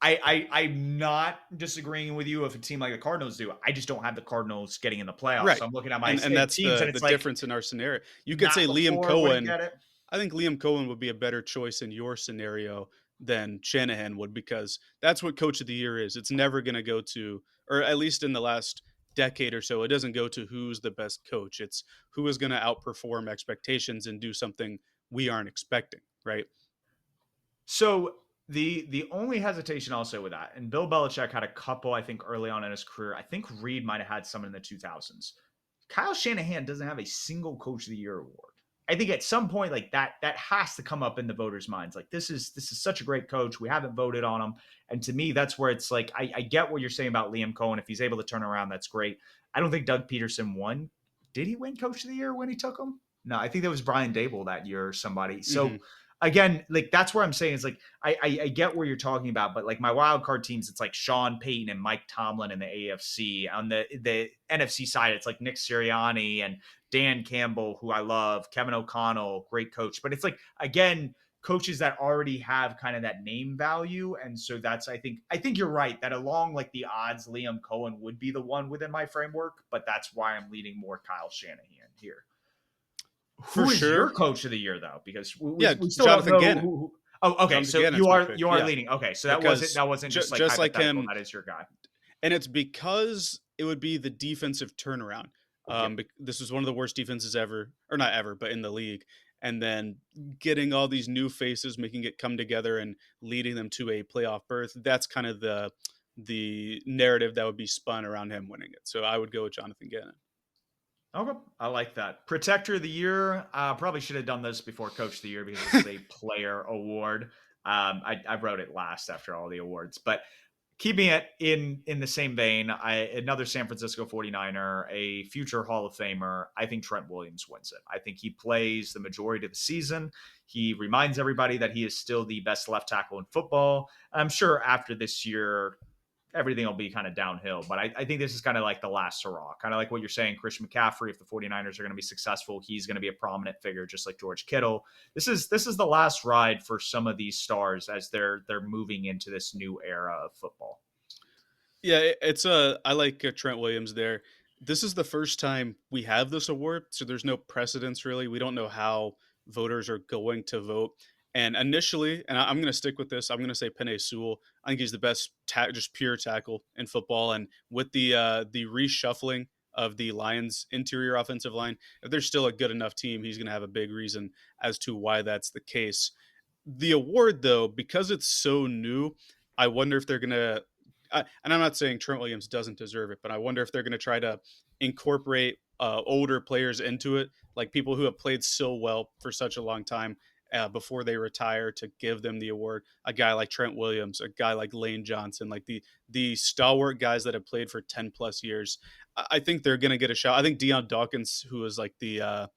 I'm not disagreeing with you if a team like the Cardinals do. I just don't have the Cardinals getting in the playoffs. Right. So I'm looking at my And that's teams, and the it's like difference in our scenario. You could say not Liam before, wouldn't Cohen. get it. I think Liam Cohen would be a better choice in your scenario than Shanahan would, because that's what coach of the year is. It's never going to go to, or at least in the last decade or so, it doesn't go to who's the best coach. It's who is going to outperform expectations and do something we aren't expecting, right? So the only hesitation also with that, and Bill Belichick had a couple, I think, early on in his career. I think Reed might have had some in the 2000s. Kyle Shanahan doesn't have a single coach of the year award. I think at some point like that has to come up in the voters' minds. Like this is such a great coach. We haven't voted on him. And to me, that's where it's like I get what you're saying about Liam Cohen. If he's able to turn around, that's great. I don't think Doug Peterson won. Did he win coach of the year when he took him? No, I think that was Brian Dable that year or somebody. So again, like that's where I'm saying is like I get where you're talking about, but like my wild card teams, it's like Sean Payton and Mike Tomlin in the AFC. On the NFC side, it's like Nick Sirianni and Dan Campbell, who I love, Kevin O'Connell, great coach. But it's like again, coaches that already have kind of that name value. And so that's I think you're right that along like the odds, Liam Cohen would be the one within my framework, but that's why I'm leaning more Kyle Shanahan here. For Who is sure. your coach of the year though? Because we still Jonathan don't know Gannon. Oh, okay. Jonathan So Gannon's you my are pick. leaning. Okay, so that Because wasn't just like just like hypothetical. him, That is your guy. and it's because it would be the defensive turnaround. This was one of the worst defenses ever, or not ever, but in the league. And then getting all these new faces, making it come together and leading them to a playoff berth. That's kind of the narrative that would be spun around him winning it. So I would go with Jonathan Gannon. Okay, I like that. Protector of the year. Probably should have done this before Coach of the Year because it's a player award. I wrote it last after all the awards, but keeping it in the same vein, another San Francisco 49er, a future Hall of Famer, I think Trent Williams wins it. I think he plays the majority of the season. He reminds everybody that he is still the best left tackle in football. I'm sure after this year, everything will be kind of downhill. But I think this is kind of like the last hurrah, kind of like what you're saying, Christian McCaffrey. If the 49ers are going to be successful, he's going to be a prominent figure, just like George Kittle. This is the last ride for some of these stars as they're moving into this new era of football. Yeah, it's I like Trent Williams there. This is the first time we have this award, so there's no precedence really. We don't know how voters are going to vote. And initially, and I'm going to stick with this, I'm going to say Penei Sewell. I think he's the best, just pure tackle in football. And with the reshuffling of the Lions' interior offensive line, if there's still a good enough team, he's going to have a big reason as to why that's the case. The award, though, because it's so new, I wonder if they're going to and I'm not saying Trent Williams doesn't deserve it, but I wonder if they're going to try to incorporate older players into it, like people who have played so well for such a long time before they retire, to give them the award. A guy like Trent Williams, a guy like Lane Johnson, like the stalwart guys that have played for 10 plus years. I think they're going to get a shot. I think Deion Dawkins, who is like the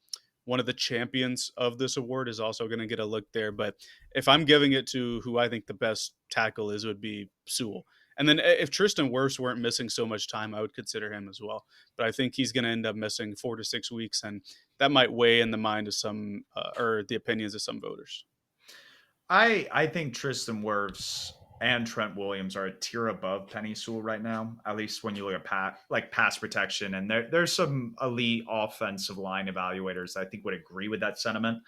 one of the champions of this award, is also going to get a look there. But if I'm giving it to who I think the best tackle is, would be Sewell. And then if Tristan Wirfs weren't missing so much time, I would consider him as well. But I think he's going to end up missing 4 to 6 weeks, and that might weigh in the mind of some or the opinions of some voters. I think Tristan Wirfs and Trent Williams are a tier above Penei Sewell right now, at least when you look at pass protection. And there's some elite offensive line evaluators that I think would agree with that sentiment.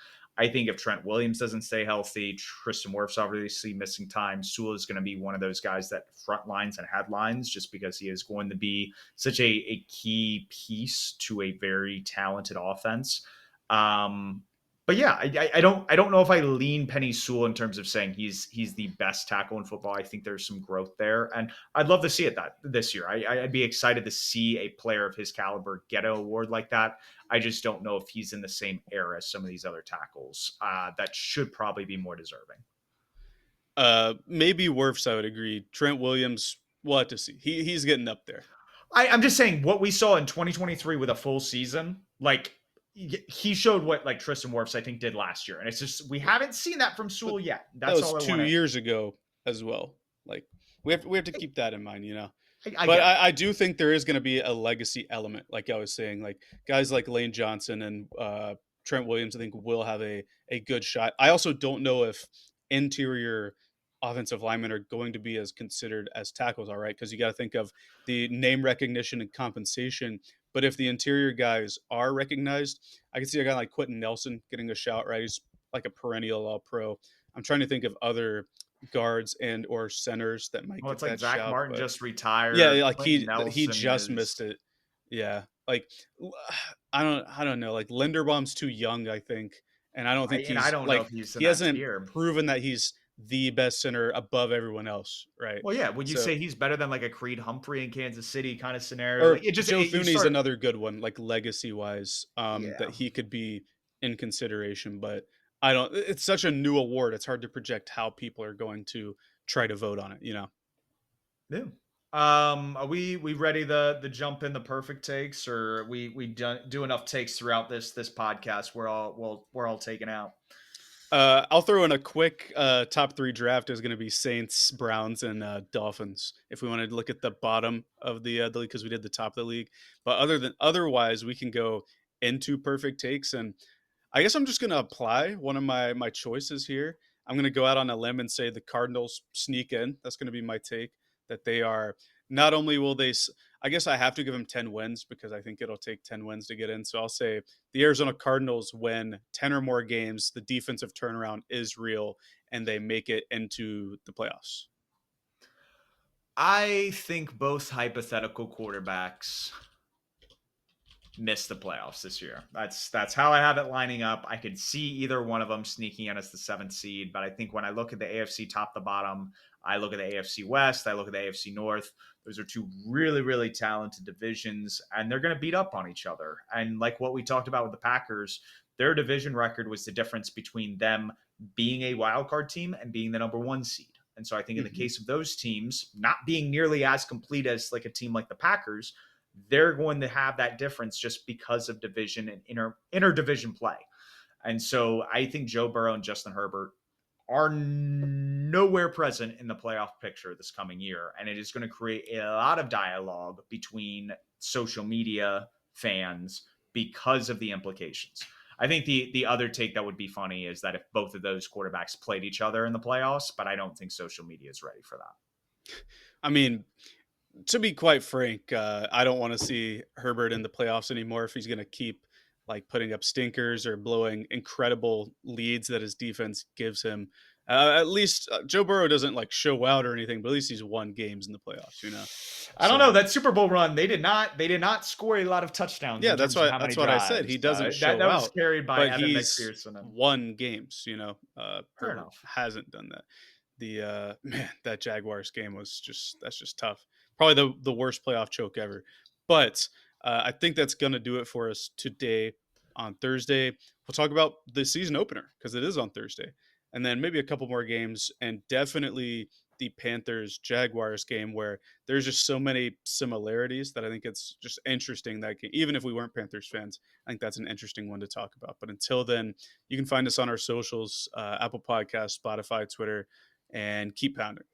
I think if Trent Williams doesn't stay healthy, Tristan Wirfs obviously missing time, Sewell is going to be one of those guys that front lines and headlines, just because he is going to be such a key piece to a very talented offense. But yeah, I don't know if I lean Penei Sewell in terms of saying he's the best tackle in football. I think there's some growth there, and I'd love to see it that this year. I'd be excited to see a player of his caliber get an award like that. I just don't know if he's in the same era as some of these other tackles that should probably be more deserving. Maybe Wirfs, I would agree. Trent Williams, we'll have to see. He's getting up there. I'm just saying what we saw in 2023 with a full season, like he showed what like Tristan Wirfs I think did last year, and it's just we haven't seen that from Sewell yet. That's that was all I 2 years ago as well. Like we have to keep that in mind, you know. But I do think there is going to be a legacy element, like I was saying, like guys like Lane Johnson and Trent Williams, I think will have a good shot. I also don't know if interior offensive linemen are going to be as considered as tackles, all right? Because you got to think of the name recognition and compensation. But if the interior guys are recognized, I can see a guy like Quentin Nelson getting a shout, right? He's like a perennial All-Pro. I'm trying to think of other guards and or centers that might well, get it's like that Zach shout. Martin But just retired. yeah, like Quentin he Nelson just missed it. Yeah, like I don't know. Like Linderbaum's too young, I think, and I don't think I he's don't know like if he's in he that hasn't tier. proven that he's the best center above everyone else, right? Well, yeah. Would you So say he's better than like a Creed Humphrey in Kansas City kind of scenario? or Like it just Joe you Thuney's start. another good one, like legacy wise, that Yeah. he could be in consideration. But I don't. It's such a new award. It's hard to project how people are going to try to vote on it. You know. Yeah. Are we ready the jump in the perfect takes, or we do enough takes throughout this podcast? We're all taken out. I'll throw in a quick top 3 draft is going to be Saints, Browns, and Dolphins. If we wanted to look at the bottom of the league, because we did the top of the league, but otherwise, we can go into perfect takes. And I guess I'm just going to apply one of my choices here. I'm going to go out on a limb and say the Cardinals sneak in. That's going to be my take. That they are not only will they, I guess I have to give them 10 wins because I think it'll take 10 wins to get in. So I'll say the Arizona Cardinals win 10 or more games. The defensive turnaround is real and they make it into the playoffs. I think both hypothetical quarterbacks miss the playoffs this year. That's how I have it lining up. I could see either one of them sneaking in as the 7th seed, but I think when I look at the AFC top to bottom, I look at the AFC West, I look at the AFC North. Those are two really, really talented divisions, and they're going to beat up on each other. And like what we talked about with the Packers, their division record was the difference between them being a wild card team and being the number 1 seed. And so I think in the Mm-hmm. case of those teams not being nearly as complete as like a team like the Packers, they're going to have that difference just because of division and inter-division play. And so I think Joe Burrow and Justin Herbert are nowhere present in the playoff picture this coming year. And it is going to create a lot of dialogue between social media fans because of the implications. I think the other take that would be funny is that if both of those quarterbacks played each other in the playoffs, but I don't think social media is ready for that. I mean, to be quite frank, I don't want to see Herbert in the playoffs anymore if he's going to keep like putting up stinkers or blowing incredible leads that his defense gives him. At least Joe Burrow doesn't like show out or anything, but at least he's won games in the playoffs, you know. I don't know, So that Super Bowl run. They did not score a lot of touchdowns yeah, in terms of how many that's what I said. drives. He doesn't That show was out, carried by but Evan he's McPherson. And won games. You know, fair Herbert enough. hasn't done that. The man, that Jaguars game was just tough. Probably the worst playoff choke ever. But I think that's gonna do it for us today. On Thursday, we'll talk about the season opener because it is on Thursday, and then maybe a couple more games, and definitely the Panthers Jaguars game where there's just so many similarities that I think it's just interesting that even if we weren't Panthers fans, I think that's an interesting one to talk about. But until then, you can find us on our socials, Apple Podcasts, Spotify, Twitter, and keep pounding.